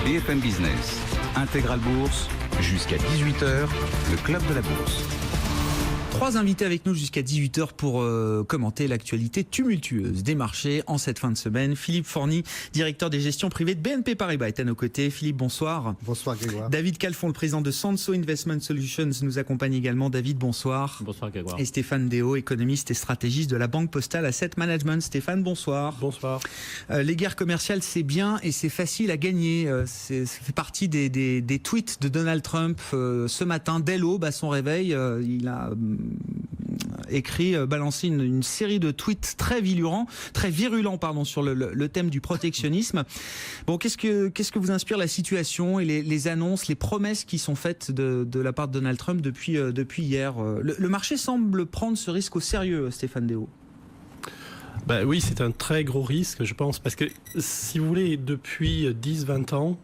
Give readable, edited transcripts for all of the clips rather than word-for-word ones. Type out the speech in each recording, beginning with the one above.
BFM Business, Intégral Bourse, jusqu'à 18h, le club de la bourse. 3 invités avec nous jusqu'à 18h pour commenter l'actualité tumultueuse des marchés en cette fin de semaine. Philippe Forny, directeur des gestions privées de BNP Paribas, est à nos côtés. Philippe, bonsoir. Bonsoir Grégoire. David Calfon, le président de Sanso Investment Solutions, nous accompagne également. David, bonsoir. Bonsoir Grégoire. Et Stéphane Déo, économiste et stratégiste de la Banque Postale Asset Management. Stéphane, bonsoir. Bonsoir. Les guerres commerciales, c'est bien et c'est facile à gagner. Ça fait partie des tweets de Donald Trump ce matin, dès l'aube, à son réveil. Il a balancé une série de tweets très virulents, sur le thème du protectionnisme. Bon, qu'est-ce que vous inspire la situation et les annonces, les promesses qui sont faites de la part de Donald Trump depuis hier? Le marché semble prendre ce risque au sérieux, Stéphane Déo. Oui, c'est un très gros risque, je pense, parce que si vous voulez, depuis 10-20 ans,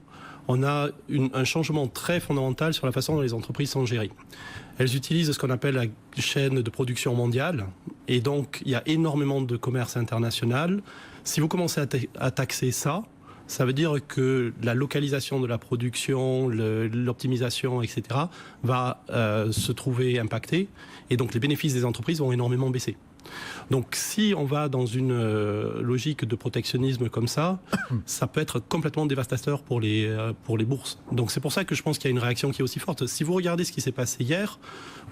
on a un changement très fondamental sur la façon dont les entreprises sont gérées. Elles utilisent ce qu'on appelle la chaîne de production mondiale, et donc il y a énormément de commerce international. Si vous commencez à taxer ça, ça veut dire que la localisation de la production, l'optimisation, etc., va se trouver impactée, et donc les bénéfices des entreprises vont énormément baisser. Donc si on va dans une logique de protectionnisme comme ça peut être complètement dévastateur pour les bourses. Donc c'est pour ça que je pense qu'il y a une réaction qui est aussi forte. Si vous regardez ce qui s'est passé hier,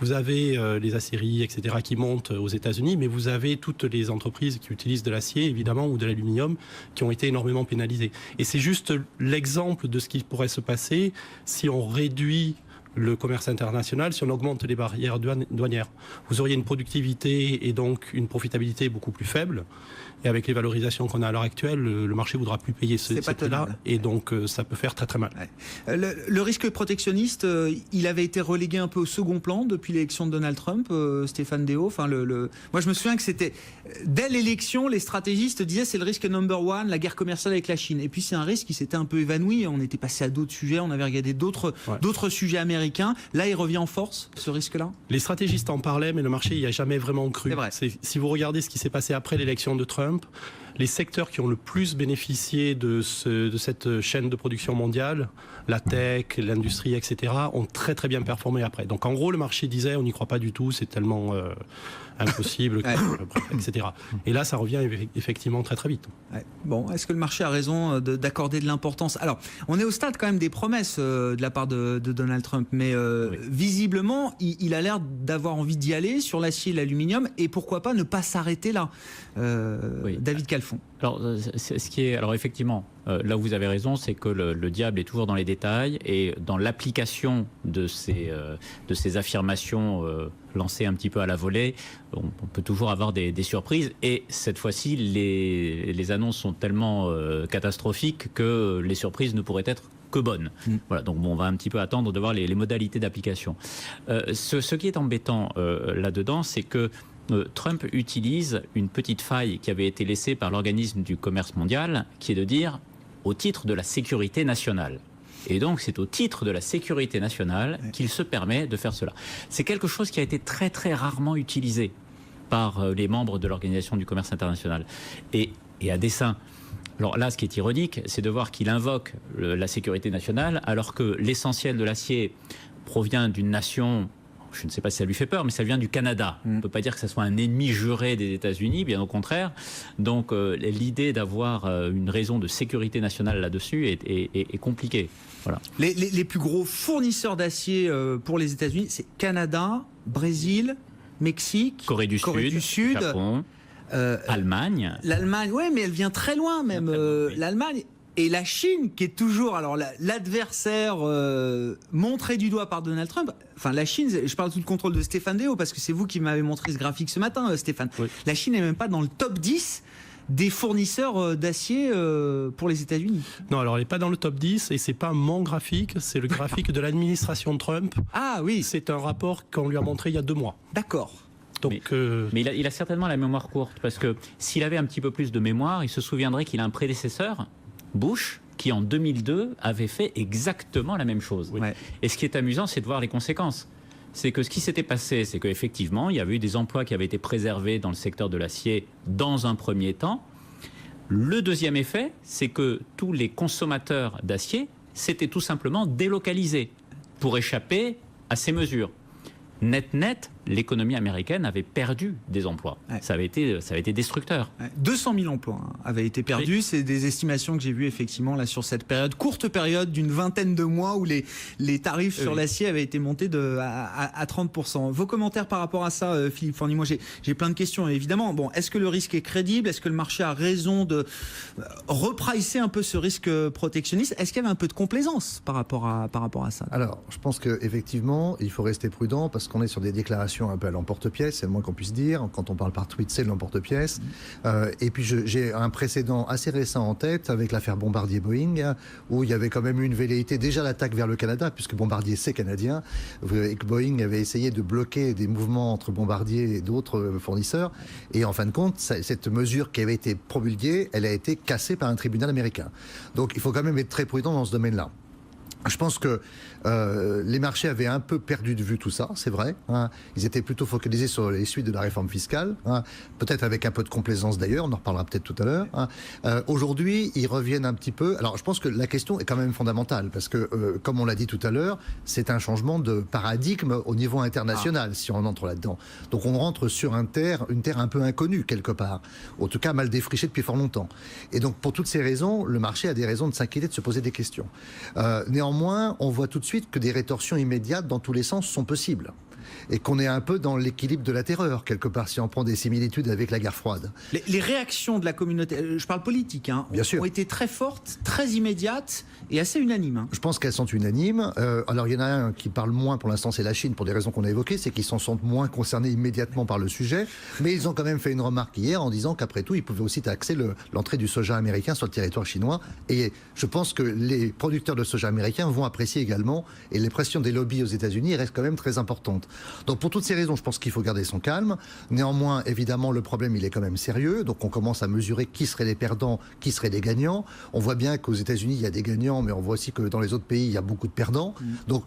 vous avez les aciéries, etc., qui montent aux États-Unis, mais vous avez toutes les entreprises qui utilisent de l'acier, évidemment, ou de l'aluminium, qui ont été énormément pénalisées. Et c'est juste l'exemple de ce qui pourrait se passer si on réduit le commerce international, si on augmente les barrières douanières. Vous auriez une productivité et donc une profitabilité beaucoup plus faible. Et avec les valorisations qu'on a à l'heure actuelle, le marché ne voudra plus payer ce prix-là. Et donc, ça peut faire très très mal. Ouais. Le risque protectionniste, il avait été relégué un peu au second plan depuis l'élection de Donald Trump, Stéphane Déo. Enfin, moi, je me souviens que c'était... Dès l'élection, les stratégistes disaient c'est le risque number one, la guerre commerciale avec la Chine. Et puis, c'est un risque qui s'était un peu évanoui. On était passé à d'autres sujets, on avait regardé d'autres sujets américains. Là, il revient en force, ce risque-là? Les stratégistes en parlaient, mais le marché n'y a jamais vraiment cru. C'est vrai. Si vous regardez ce qui s'est passé après l'élection de Trump, les secteurs qui ont le plus bénéficié de cette chaîne de production mondiale, la tech, l'industrie, etc., ont très très bien performé après. Donc en gros, le marché disait on n'y croit pas du tout, c'est tellement impossible, etc. Et là, ça revient effectivement très très vite. Ouais. Bon, est-ce que le marché a raison d'accorder de l'importance? Alors, on est au stade quand même des promesses de la part de Donald Trump, mais visiblement, il a l'air d'avoir envie d'y aller sur l'acier et l'aluminium, et pourquoi pas ne pas s'arrêter là. David Calfon. Alors effectivement, là où vous avez raison, c'est que le diable est toujours dans les détails, et dans l'application de ces affirmations lancées un petit peu à la volée, on peut toujours avoir des surprises, et cette fois-ci les annonces sont tellement catastrophiques que les surprises ne pourraient être que bonnes. Voilà, donc on va un petit peu attendre de voir les modalités d'application. Ce qui est embêtant là-dedans, c'est que Trump utilise une petite faille qui avait été laissée par l'organisme du commerce mondial, qui est de dire au titre de la sécurité nationale. Et donc c'est au titre de la sécurité nationale qu'il se permet de faire cela. C'est quelque chose qui a été très très rarement utilisé par les membres de l'Organisation du commerce international. Et à dessein. Alors là, ce qui est ironique, c'est de voir qu'il invoque la sécurité nationale, alors que l'essentiel de l'acier provient d'une nation... Je ne sais pas si ça lui fait peur, mais ça vient du Canada. On ne peut pas dire que ce soit un ennemi juré des États-Unis, bien au contraire. Donc l'idée d'avoir une raison de sécurité nationale là-dessus est compliquée. Voilà. Les plus gros fournisseurs d'acier pour les États-Unis, c'est Canada, Brésil, Mexique, Corée du Sud, Japon, Allemagne. L'Allemagne, oui, mais elle vient très loin même. L'Allemagne... Et la Chine, qui est toujours l'adversaire montré du doigt par Donald Trump. Enfin, la Chine, je parle sous le contrôle de Stéphane Déo, parce que c'est vous qui m'avez montré ce graphique ce matin, Stéphane. Oui. La Chine n'est même pas dans le top 10 des fournisseurs d'acier pour les États-Unis. Non, alors elle n'est pas dans le top 10, et c'est pas mon graphique, c'est le graphique de l'administration Trump. Ah oui. C'est un rapport qu'on lui a montré il y a 2 mois. D'accord. Donc, mais il a certainement la mémoire courte, parce que s'il avait un petit peu plus de mémoire, il se souviendrait qu'il a un prédécesseur, Bush, qui en 2002 avait fait exactement la même chose. Oui. Et ce qui est amusant, c'est de voir les conséquences. C'est que ce qui s'était passé, c'est qu'effectivement, il y avait eu des emplois qui avaient été préservés dans le secteur de l'acier dans un premier temps. Le deuxième effet, c'est que tous les consommateurs d'acier c'était tout simplement délocaliser pour échapper à ces mesures. Net, l'économie américaine avait perdu des emplois. Ouais. Ça avait été destructeur. 200 000 emplois avaient été perdus. Oui. C'est des estimations que j'ai vues effectivement là sur cette période, courte période d'une vingtaine de mois où les tarifs sur l'acier avaient été montés à 30%. Vos commentaires par rapport à ça, Philippe Forny? Moi, j'ai plein de questions évidemment. Bon, est-ce que le risque est crédible? Est-ce que le marché a raison de repricer un peu ce risque protectionniste? Est-ce qu'il y avait un peu de complaisance par rapport à ça? Alors, je pense qu'effectivement, il faut rester prudent parce qu'on est sur des déclarations un peu à l'emporte-pièce, c'est le moins qu'on puisse dire. Quand on parle par tweet, c'est l'emporte-pièce. Et puis j'ai un précédent assez récent en tête avec l'affaire Bombardier-Boeing, où il y avait quand même eu une velléité, déjà l'attaque vers le Canada, puisque Bombardier c'est canadien, et que Boeing avait essayé de bloquer des mouvements entre Bombardier et d'autres fournisseurs. Et en fin de compte, cette mesure qui avait été promulguée, elle a été cassée par un tribunal américain. Donc il faut quand même être très prudent dans ce domaine-là. Je pense que les marchés avaient un peu perdu de vue tout ça, c'est vrai. Hein. Ils étaient plutôt focalisés sur les suites de la réforme fiscale, hein. Peut-être avec un peu de complaisance d'ailleurs, on en reparlera peut-être tout à l'heure. Hein. Aujourd'hui, ils reviennent un petit peu. Alors, je pense que la question est quand même fondamentale, parce que, comme on l'a dit tout à l'heure, c'est un changement de paradigme au niveau international, si on entre là-dedans. Donc, on rentre sur une terre un peu inconnue, quelque part. En tout cas, mal défrichée depuis fort longtemps. Et donc, pour toutes ces raisons, le marché a des raisons de s'inquiéter, de se poser des questions. Néanmoins, on voit tout de suite que des rétorsions immédiates dans tous les sens sont possibles. Et qu'on est un peu dans l'équilibre de la terreur, quelque part, si on prend des similitudes avec la guerre froide. Les réactions de la communauté, je parle politique, hein, ont été très fortes, très immédiates et assez unanimes. Hein. Je pense qu'elles sont unanimes. Alors, il y en a un qui parle moins pour l'instant, c'est la Chine, pour des raisons qu'on a évoquées, c'est qu'ils s'en sentent moins concernés immédiatement par le sujet. Mais ils ont quand même fait une remarque hier en disant qu'après tout, ils pouvaient aussi taxer l'entrée du soja américain sur le territoire chinois. Et je pense que les producteurs de soja américains vont apprécier également. Et les pressions des lobbies aux États-Unis restent quand même très importantes. Donc pour toutes ces raisons, je pense qu'il faut garder son calme. Néanmoins, évidemment, le problème, il est quand même sérieux. Donc on commence à mesurer qui seraient les perdants, qui seraient les gagnants. On voit bien qu'aux États-Unis, il y a des gagnants, mais on voit aussi que dans les autres pays, il y a beaucoup de perdants. Donc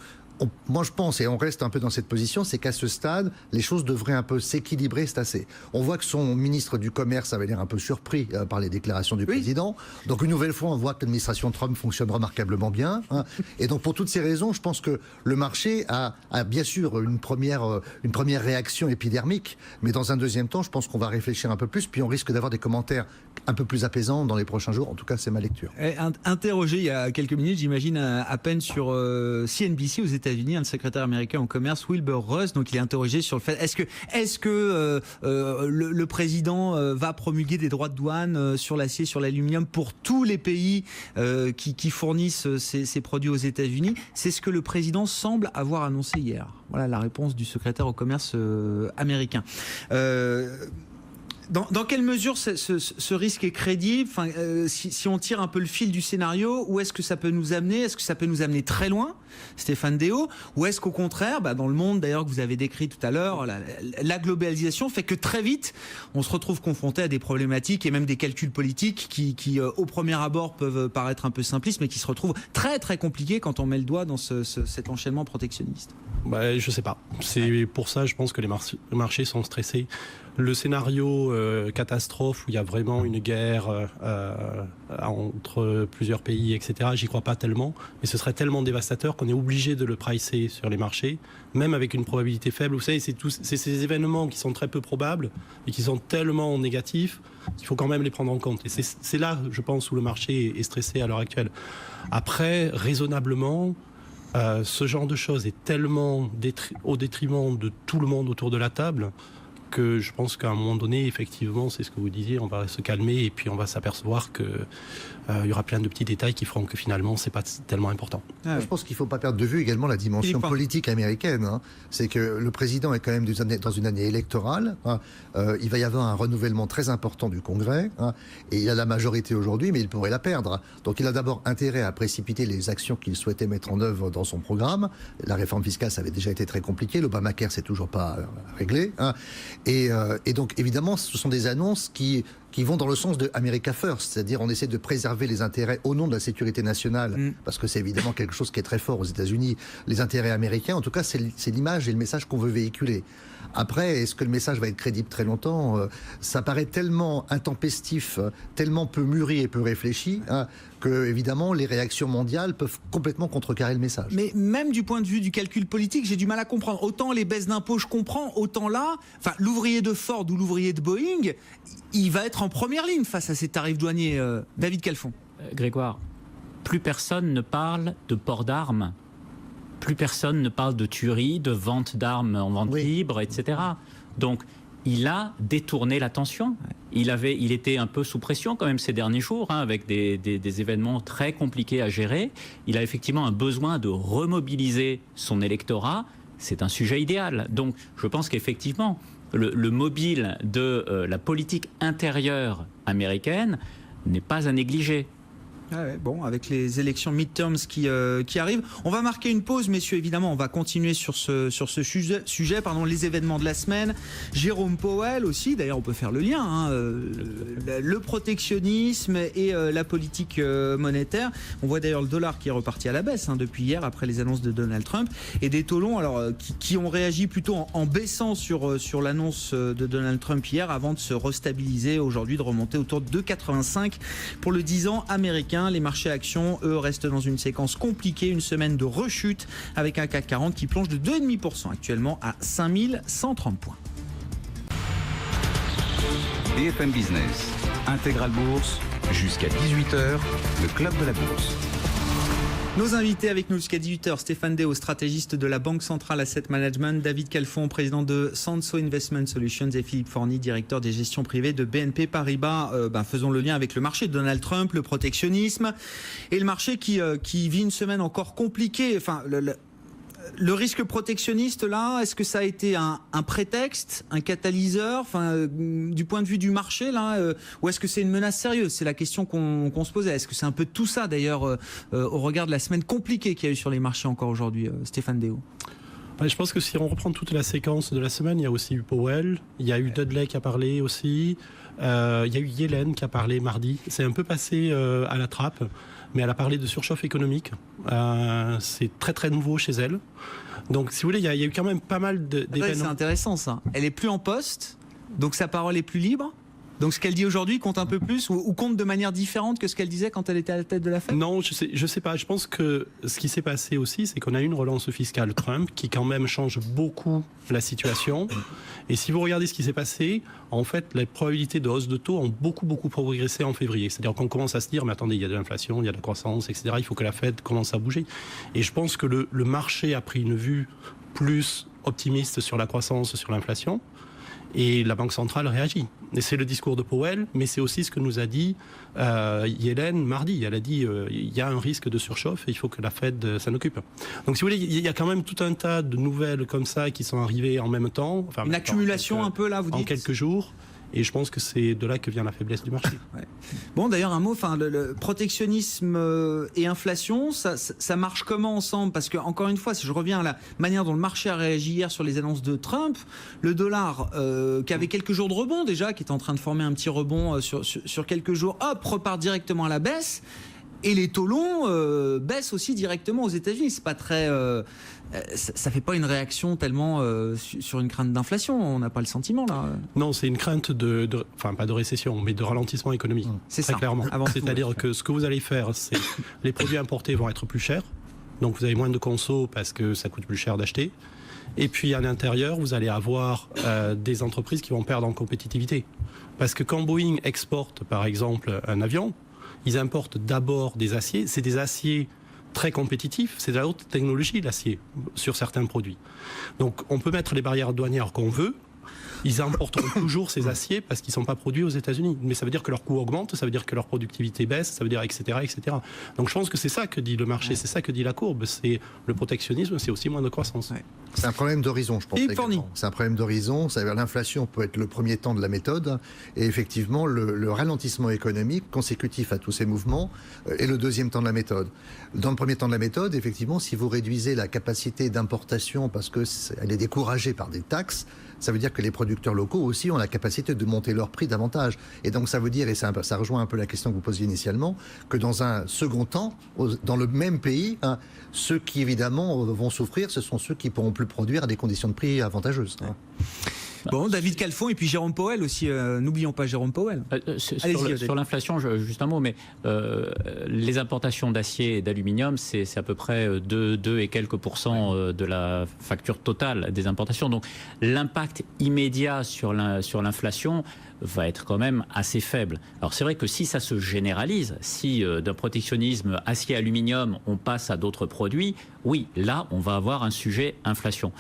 moi, je pense, et on reste un peu dans cette position, c'est qu'à ce stade, les choses devraient un peu s'équilibrer, c'est assez. On voit que son ministre du Commerce avait l'air un peu surpris par les déclarations du président. Donc, une nouvelle fois, on voit que l'administration Trump fonctionne remarquablement bien. Hein. Et donc, pour toutes ces raisons, je pense que le marché a bien sûr une première réaction épidermique, mais dans un deuxième temps, je pense qu'on va réfléchir un peu plus, puis on risque d'avoir des commentaires un peu plus apaisants dans les prochains jours. En tout cas, c'est ma lecture. Interrogé il y a quelques minutes, j'imagine, à peine sur CNBC aux États-Unis, un secrétaire américain au commerce, Wilbur Ross, donc il est interrogé sur le fait est-ce que le président va promulguer des droits de douane sur l'acier, sur l'aluminium pour tous les pays qui fournissent ces produits aux États-Unis. C'est ce que le président semble avoir annoncé hier. Voilà la réponse du secrétaire au commerce américain. Dans quelle mesure ce risque est crédible? Enfin, si on tire un peu le fil du scénario, où est-ce que ça peut nous amener? Est-ce que ça peut nous amener très loin, Stéphane Déo? Ou est-ce qu'au contraire, dans le monde d'ailleurs que vous avez décrit tout à l'heure, la globalisation fait que très vite, on se retrouve confronté à des problématiques et même des calculs politiques qui au premier abord peuvent paraître un peu simplistes, mais qui se retrouvent très très compliqués quand on met le doigt dans cet enchaînement protectionniste? Je sais pas. C'est pour ça, je pense que les marchés sont stressés. Le scénario catastrophe où il y a vraiment une guerre entre plusieurs pays, etc., j'y crois pas tellement. Mais ce serait tellement dévastateur qu'on est obligé de le pricer sur les marchés, même avec une probabilité faible. Vous savez, c'est ces événements qui sont très peu probables et qui sont tellement négatifs qu'il faut quand même les prendre en compte. Et c'est là, je pense, où le marché est stressé à l'heure actuelle. Après, raisonnablement, ce genre de choses est tellement au détriment de tout le monde autour de la table que je pense qu'à un moment donné, effectivement, c'est ce que vous disiez, on va se calmer et puis on va s'apercevoir que il y aura plein de petits détails qui feront que finalement, c'est pas tellement important. Je pense qu'il ne faut pas perdre de vue également la dimension politique américaine. Hein. C'est que le président est quand même dans une année électorale. Hein. Il va y avoir un renouvellement très important du Congrès. Hein. Et il a la majorité aujourd'hui, mais il pourrait la perdre. Donc il a d'abord intérêt à précipiter les actions qu'il souhaitait mettre en œuvre dans son programme. La réforme fiscale, ça avait déjà été très compliqué. L'Obamacare, c'est toujours pas réglé. Hein. Et donc, évidemment, ce sont des annonces qui qui vont dans le sens de America First, c'est-à-dire on essaie de préserver les intérêts au nom de la sécurité nationale, parce que c'est évidemment quelque chose qui est très fort aux États-Unis, les intérêts américains. En tout cas, c'est l'image et le message qu'on veut véhiculer. Après, est-ce que le message va être crédible très longtemps? Ça paraît tellement intempestif, tellement peu mûri et peu réfléchi, que évidemment les réactions mondiales peuvent complètement contrecarrer le message. Mais même du point de vue du calcul politique, j'ai du mal à comprendre. Autant les baisses d'impôts, je comprends, autant là, l'ouvrier de Ford ou l'ouvrier de Boeing, il va être en première ligne face à ces tarifs douaniers. David Calfon. Grégoire, plus personne ne parle de port d'armes. Plus personne ne parle de tuerie, de vente d'armes en vente libre, etc. Donc, il a détourné l'attention. Il était un peu sous pression quand même ces derniers jours, avec des événements très compliqués à gérer. Il a effectivement un besoin de remobiliser son électorat. C'est un sujet idéal. Donc, je pense qu'effectivement, le mobile de la politique intérieure américaine n'est pas à négliger. Bon, avec les élections midterms qui arrivent, on va marquer une pause, messieurs. Évidemment, on va continuer sur ce sujet, les événements de la semaine. Jérôme Powell aussi, d'ailleurs, on peut faire le lien, le protectionnisme et la politique monétaire. On voit d'ailleurs le dollar qui est reparti à la baisse depuis hier, après les annonces de Donald Trump, et des taux longs qui ont réagi plutôt en baissant sur l'annonce de Donald Trump hier, avant de se restabiliser aujourd'hui, de remonter autour de 2,85 pour le 10 ans américain. Les marchés actions, eux, restent dans une séquence compliquée, une semaine de rechute avec un CAC 40 qui plonge de 2,5% actuellement à 5130 points. BFM Business, Intégral Bourse, jusqu'à 18h, le club de la bourse. Nos invités avec nous jusqu'à 18h, Stéphane Déo, stratégiste de la Banque Centrale Asset Management, David Calfon, président de Sanso Investment Solutions, et Philippe Forny, directeur des gestions privées de BNP Paribas. Faisons le lien avec le marché de Donald Trump, le protectionnisme et le marché qui vit une semaine encore compliquée. Le risque protectionniste, là, est-ce que ça a été un prétexte, un catalyseur, du point de vue du marché, là, ou est-ce que c'est une menace sérieuse? C'est la question qu'on se posait. Est-ce que c'est un peu tout ça, d'ailleurs, au regard de la semaine compliquée qu'il y a eu sur les marchés encore aujourd'hui, Stéphane Déo? Je pense que si on reprend toute la séquence de la semaine, il y a aussi eu Powell, il y a eu Dudley qui a parlé aussi, il y a eu Yellen qui a parlé mardi. C'est un peu passé à la trappe, mais elle a parlé de surchauffe économique. C'est très très nouveau chez elle. Donc si vous voulez, il y a eu quand même pas mal d'événements. C'est intéressant ça. Elle est plus en poste, donc sa parole est plus libre. Donc ce qu'elle dit aujourd'hui compte un peu plus ou compte de manière différente que ce qu'elle disait quand elle était à la tête de la Fed? Non, je sais pas. Je pense que ce qui s'est passé aussi, c'est qu'on a eu une relance fiscale Trump qui quand même change beaucoup la situation. Et si vous regardez ce qui s'est passé, en fait, les probabilités de hausse de taux ont beaucoup progressé en février. C'est-à-dire qu'on commence à se dire, mais attendez, il y a de l'inflation, il y a de la croissance, etc. Il faut que la Fed commence à bouger. Et je pense que le marché a pris une vue plus optimiste sur la croissance, sur l'inflation. Et la Banque centrale réagit. Et c'est le discours de Powell, mais c'est aussi ce que nous a dit Yellen mardi. Elle a dit il y a un risque de surchauffe et il faut que la Fed s'en occupe. Donc si vous voulez, il y a quand même tout un tas de nouvelles comme ça qui sont arrivées en même temps. Une accumulation un peu là, vous dites? En quelques jours. Et je pense que c'est de là que vient la faiblesse du marché. Ouais. Bon, d'ailleurs, un mot, le protectionnisme et inflation, ça marche comment ensemble? Parce que, encore une fois, si je reviens à la manière dont le marché a réagi hier sur les annonces de Trump, le dollar, qui avait quelques jours de rebond déjà, qui est en train de former un petit rebond sur quelques jours, repart directement à la baisse. Et les taux longs baissent aussi directement aux États-Unis. C'est pas très, ça fait pas une réaction tellement sur une crainte d'inflation. On n'a pas le sentiment là. Non, c'est une crainte enfin pas de récession, mais de ralentissement économique. C'est très ça. Clairement. C'est-à-dire que ce que vous allez faire, c'est les produits importés vont être plus chers. Donc vous avez moins de conso parce que ça coûte plus cher d'acheter. Et puis à l'intérieur, vous allez avoir des entreprises qui vont perdre en compétitivité. Parce que quand Boeing exporte, par exemple, un avion, ils importent d'abord des aciers. C'est des aciers très compétitifs. C'est de la haute technologie, l'acier, sur certains produits. Donc, on peut mettre les barrières douanières qu'on veut. Ils importeront toujours ces aciers parce qu'ils ne sont pas produits aux États-Unis. Mais ça veut dire que leur coût augmente, ça veut dire que leur productivité baisse, ça veut dire etc., etc. Donc je pense que c'est ça que dit le marché, c'est ça que dit la courbe. C'est le protectionnisme, c'est aussi moins de croissance. Ouais. C'est un problème d'horizon, je pense. C'est un problème d'horizon. L'inflation peut être le premier temps de la méthode. Et effectivement, le ralentissement économique consécutif à tous ces mouvements est le deuxième temps de la méthode. Dans le premier temps de la méthode, effectivement, si vous réduisez la capacité d'importation parce qu'elle est découragée par des taxes, ça veut dire dire que les producteurs locaux aussi ont la capacité de monter leur prix davantage. Et donc ça veut dire, et ça rejoint un peu la question que vous posiez initialement, que dans un second temps, dans le même pays, ceux qui évidemment vont souffrir, ce sont ceux qui pourront plus produire à des conditions de prix avantageuses. Bon, David Calfon et puis Jérôme Powell aussi. N'oublions pas Jérôme Powell. Sur l'inflation, juste un mot, mais les importations d'acier et d'aluminium, c'est à peu près 2 et quelques pourcents de la facture totale des importations. Donc l'impact immédiat sur l'inflation va être quand même assez faible. Alors c'est vrai que si ça se généralise, si d'un protectionnisme acier-aluminium on passe à d'autres produits, oui, là on va avoir un sujet inflation.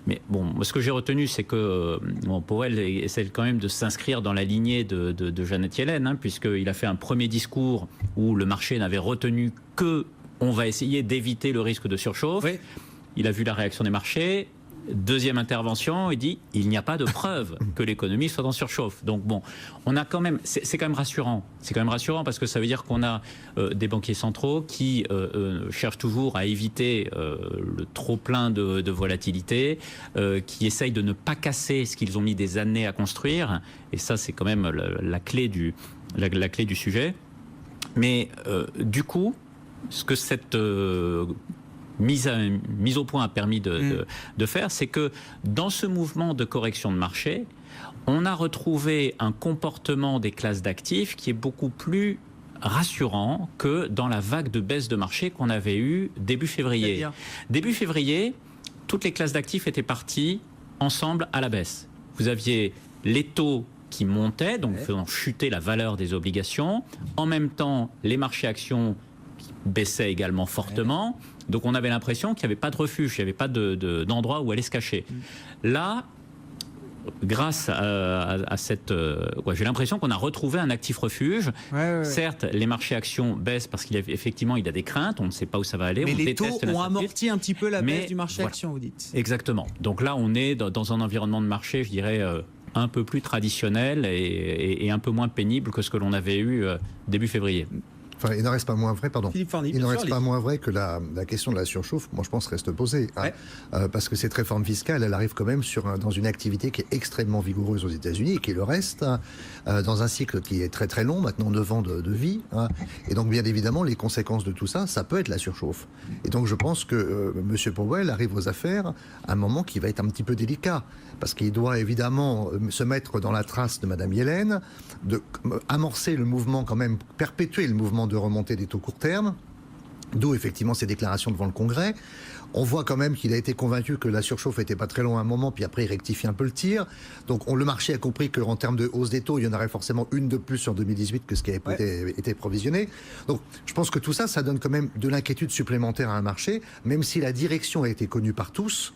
Mais bon, ce que j'ai retenu, c'est que Powell essaie quand même de s'inscrire dans la lignée de Janet Yellen, puisqu'il a fait un premier discours où le marché n'avait retenu que on va essayer d'éviter le risque de surchauffe. Oui. Il a vu la réaction des marchés. Deuxième intervention, il dit il n'y a pas de preuve que l'économie soit en surchauffe. Donc bon, on a quand même, c'est quand même rassurant. C'est quand même rassurant parce que ça veut dire qu'on a des banquiers centraux qui cherchent toujours à éviter le trop plein de volatilité, qui essayent de ne pas casser ce qu'ils ont mis des années à construire. Et ça, c'est quand même la clé du sujet. Mais du coup, ce que cette mise au point a permis de faire, c'est que dans ce mouvement de correction de marché, on a retrouvé un comportement des classes d'actifs qui est beaucoup plus rassurant que dans la vague de baisse de marché qu'on avait eue début février. Début février, toutes les classes d'actifs étaient parties ensemble à la baisse. Vous aviez les taux qui montaient, donc faisant chuter la valeur des obligations. En même temps, les marchés actions baissaient également fortement. Donc on avait l'impression qu'il n'y avait pas de refuge, il n'y avait pas d'endroit où aller se cacher. Là, grâce à cette... j'ai l'impression qu'on a retrouvé un actif refuge. Certes, les marchés actions baissent parce qu'effectivement, il y a des craintes, on ne sait pas où ça va aller. Mais les taux ont amorti un petit peu la baisse du marché action, vous dites. Exactement. Donc là, on est dans un environnement de marché, je dirais, un peu plus traditionnel et un peu moins pénible que ce que l'on avait eu début février. Enfin, il n'en reste pas moins vrai, pardon. Il n'en reste pas moins vrai que la question de la surchauffe, moi je pense, reste posée. Parce que cette réforme fiscale, elle arrive quand même dans une activité qui est extrêmement vigoureuse aux États-Unis et qui le reste, dans un cycle qui est très très long, maintenant 9 ans de vie. Et donc, bien évidemment, les conséquences de tout ça, ça peut être la surchauffe. Et donc, je pense que M. Powell arrive aux affaires à un moment qui va être un petit peu délicat. Parce qu'il doit évidemment se mettre dans la trace de Mme Yellen, amorcer le mouvement quand même, perpétuer le mouvement de remontée des taux court terme, d'où effectivement ces déclarations devant le Congrès. On voit quand même qu'il a été convaincu que la surchauffe n'était pas très long à un moment, puis après il rectifie un peu le tir. Donc le marché a compris qu'en termes de hausse des taux, il y en aurait forcément une de plus sur 2018 que ce qui avait été provisionné. Donc je pense que tout ça, ça donne quand même de l'inquiétude supplémentaire à un marché, même si la direction a été connue par tous.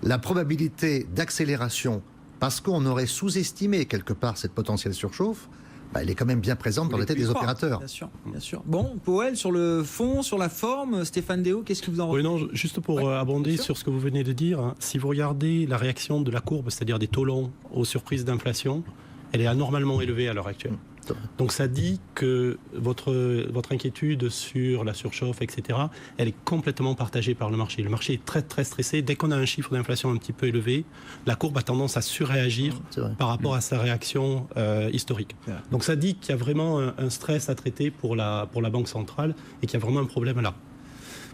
La probabilité d'accélération, parce qu'on aurait sous-estimé quelque part cette potentielle surchauffe, elle est quand même bien présente dans la tête des opérateurs. Bien sûr, bien sûr. Bon, Powell, sur le fond, sur la forme, Stéphane Déo, qu'est-ce que vous en retenez ? Oui, non, juste pour abonder sur ce que vous venez de dire, si vous regardez la réaction de la courbe, c'est-à-dire des taux longs aux surprises d'inflation, elle est anormalement élevée à l'heure actuelle. Donc ça dit que votre inquiétude sur la surchauffe, etc., elle est complètement partagée par le marché. Le marché est très très stressé. Dès qu'on a un chiffre d'inflation un petit peu élevé, la courbe a tendance à surréagir par rapport à sa réaction historique. Donc ça dit qu'il y a vraiment un stress à traiter pour la Banque centrale et qu'il y a vraiment un problème là.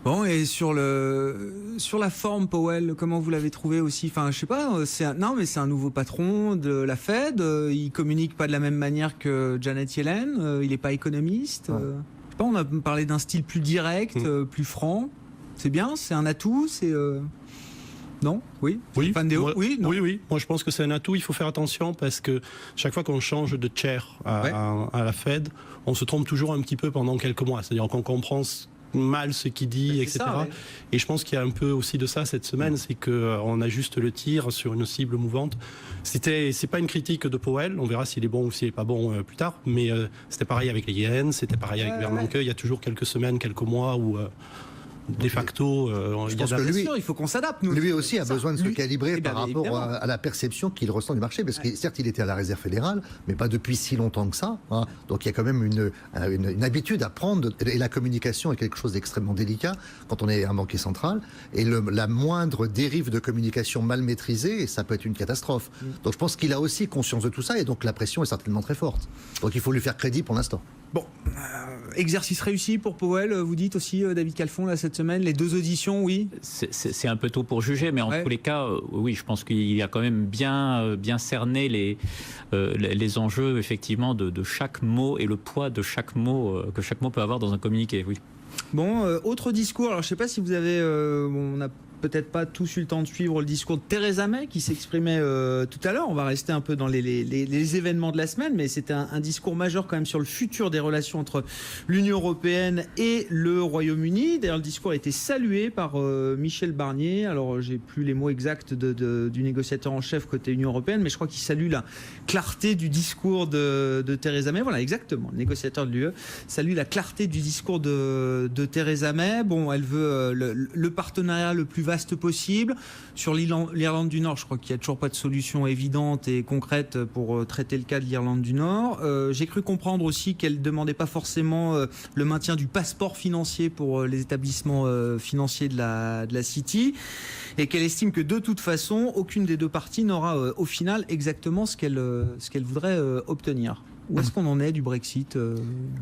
Bon, et sur la forme, Powell, comment vous l'avez trouvé aussi ? Enfin, je sais pas, c'est un nouveau patron de la Fed, il communique pas de la même manière que Janet Yellen, il n'est pas économiste. Je sais pas, on a parlé d'un style plus direct, plus franc. C'est bien, c'est un atout, c'est... Non ? Oui. Oui. Déo, oui. Moi, je pense que c'est un atout. Il faut faire attention parce que chaque fois qu'on change de chair à la Fed, on se trompe toujours un petit peu pendant quelques mois. C'est-à-dire qu'on comprend mal ce qu'il dit, etc. Et je pense qu'il y a un peu aussi de ça cette semaine, c'est qu'on ajuste le tir sur une cible mouvante. C'est pas une critique de Powell, on verra s'il est bon ou s'il est pas bon plus tard, mais c'était pareil avec les yens, c'était pareil avec Bernanke. Il y a toujours quelques semaines, quelques mois où de facto, Je pense que lui, il faut qu'on s'adapte. Nous. lui aussi a Ça, besoin de se lui- calibrer eh ben, par rapport évidemment. à la perception qu'il ressent du marché, parce que certes, il était à la Réserve fédérale, mais pas depuis si longtemps que ça. Hein. Donc il y a quand même une habitude à prendre, et la communication est quelque chose d'extrêmement délicat quand on est un banquier central, et la moindre dérive de communication mal maîtrisée, ça peut être une catastrophe. Donc je pense qu'il a aussi conscience de tout ça, et donc la pression est certainement très forte. Donc il faut lui faire crédit pour l'instant. Bon, exercice réussi pour Powell, vous dites aussi, David Calfon, là, cette semaine, les 2 auditions, oui. C'est un peu tôt pour juger, mais en tous les cas, oui, je pense qu'il a quand même bien cerné les enjeux, effectivement, de chaque mot et le poids de chaque mot que chaque mot peut avoir dans un communiqué, oui. Bon, autre discours, alors je ne sais pas si vous avez... on n'a peut-être pas tous eu le temps de suivre le discours de Theresa May qui s'exprimait tout à l'heure. On va rester un peu dans les événements de la semaine, mais c'était un discours majeur quand même sur le futur des relations entre l'Union européenne et le Royaume-Uni. D'ailleurs, le discours a été salué par Michel Barnier. Alors, j'ai plus les mots exacts du négociateur en chef côté Union européenne, mais je crois qu'il salue la clarté du discours de Theresa May. Voilà, exactement. Le négociateur de l'UE salue la clarté du discours de Theresa May. Bon, elle veut le partenariat le plus vaste possible. Sur l'Irlande du Nord, je crois qu'il n'y a toujours pas de solution évidente et concrète pour traiter le cas de l'Irlande du Nord. J'ai cru comprendre aussi qu'elle ne demandait pas forcément le maintien du passeport financier pour les établissements financiers de la City, et qu'elle estime que de toute façon, aucune des deux parties n'aura au final exactement ce qu'elle voudrait obtenir. Où est-ce qu'on en est du Brexit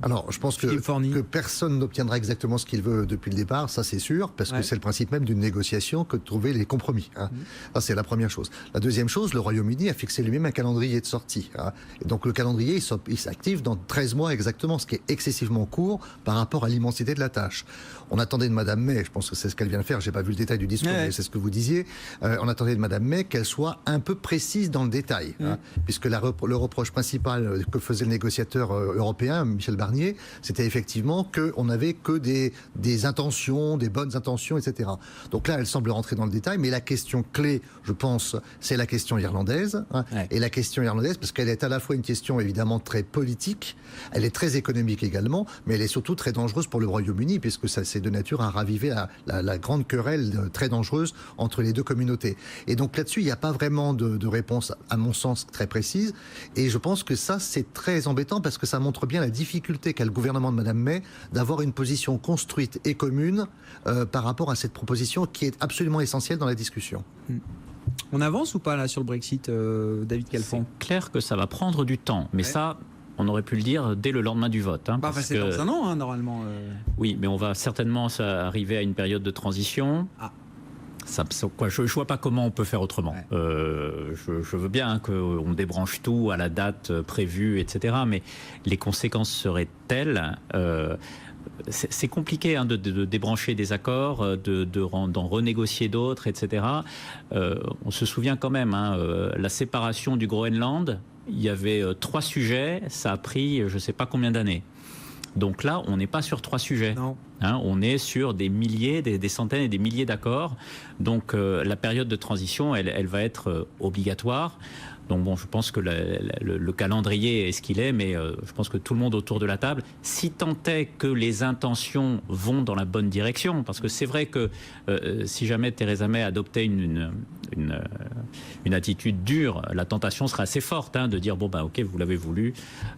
Alors, je pense que personne n'obtiendra exactement ce qu'il veut depuis le départ, ça c'est sûr, parce que c'est le principe même d'une négociation que de trouver les compromis. Hein. Ça, c'est la première chose. La deuxième chose, le Royaume-Uni a fixé lui-même un calendrier de sortie. Hein. Et donc le calendrier, il s'active dans 13 mois exactement, ce qui est excessivement court par rapport à l'immensité de la tâche. On attendait de Madame May, je pense que c'est ce qu'elle vient de faire, j'ai pas vu le détail du discours, mais c'est ce que vous disiez, on attendait de Madame May qu'elle soit un peu précise dans le détail, hein, puisque le reproche principal que faisait le négociateur européen, Michel Barnier, c'était effectivement qu'on n'avait que des intentions, des bonnes intentions, etc. Donc là, elle semble rentrer dans le détail, mais la question clé, je pense, c'est la question irlandaise. Hein, et la question irlandaise, parce qu'elle est à la fois une question évidemment très politique, elle est très économique également, mais elle est surtout très dangereuse pour le Royaume-Uni, puisque ça, c'est de nature à raviver la grande querelle très dangereuse entre les deux communautés. Et donc là-dessus, il n'y a pas vraiment de réponse, à mon sens, très précise. Et je pense que ça, c'est très embêtant parce que ça montre bien la difficulté qu'a le gouvernement de Madame May d'avoir une position construite et commune par rapport à cette proposition qui est absolument essentielle dans la discussion. On avance ou pas là sur le Brexit, David Calfon? C'est clair que ça va prendre du temps, mais ça... On aurait pu le dire dès le lendemain du vote. Hein, c'est dans un an, hein, normalement. Oui, mais on va certainement arriver à une période de transition. Je ne vois pas comment on peut faire autrement. Je veux bien qu'on débranche tout à la date prévue, etc. Mais les conséquences seraient telles... c'est compliqué hein, de débrancher des accords, d'en renégocier d'autres, etc. On se souvient quand même, hein, la séparation du Groenland, il y avait 3 sujets, ça a pris je ne sais pas combien d'années. Donc là, on n'est pas sur 3 sujets. Non. Hein, on est sur des milliers, des centaines et des milliers d'accords. Donc la période de transition, elle va être obligatoire. Donc bon, je pense que le calendrier est ce qu'il est, mais je pense que tout le monde autour de la table, si tant est que les intentions vont dans la bonne direction, parce que c'est vrai que si jamais Theresa May adoptait une attitude dure, la tentation serait assez forte hein, de dire bon bah ok, vous l'avez voulu,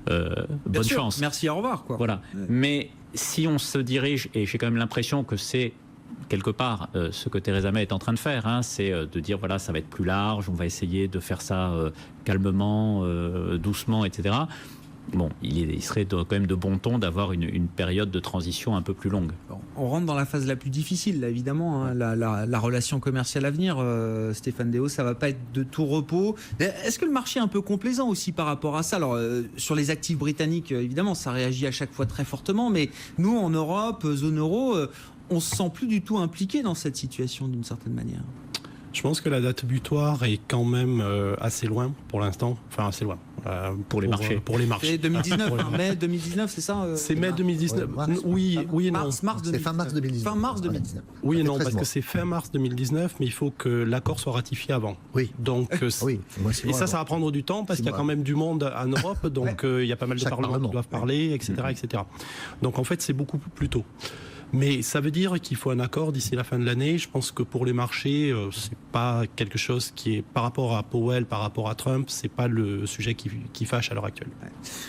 bonne chance. Merci, au revoir quoi. Voilà. Mais si on se dirige, et j'ai quand même l'impression que c'est quelque part, ce que Theresa May est en train de faire, hein, c'est de dire voilà, ça va être plus large, on va essayer de faire ça calmement, doucement, etc. Bon, il serait quand même de bon ton d'avoir une période de transition un peu plus longue. Bon, on rentre dans la phase la plus difficile, là, évidemment, hein, la relation commerciale à venir. Stéphane Déo, ça va pas être de tout repos. Est-ce que le marché est un peu complaisant aussi par rapport à ça? Alors, sur les actifs britanniques, évidemment, ça réagit à chaque fois très fortement, mais nous, en Europe, zone euro, on se sent plus du tout impliqué dans cette situation d'une certaine manière. Je pense que la date butoir est quand même assez loin pour l'instant. Enfin, assez loin. Pour les marchés. Pour les marchés. C'est 2019, mai 2019, c'est ça c'est mai 2019. Oui et non. C'est fin mars 2019. Fin mars 2019. Oui et non, parce que c'est fin mars 2019, mais il faut que l'accord soit ratifié avant. Oui. Donc, oui. Et ça va prendre du temps parce qu'il y a quand même du monde en Europe, donc il y a pas mal de parlements qui doivent parler, etc., etc. Donc en fait, c'est beaucoup plus tôt. Mais ça veut dire qu'il faut un accord d'ici la fin de l'année. Je pense que pour les marchés, c'est pas quelque chose qui est par rapport à Powell, par rapport à Trump, c'est pas le sujet qui fâche à l'heure actuelle.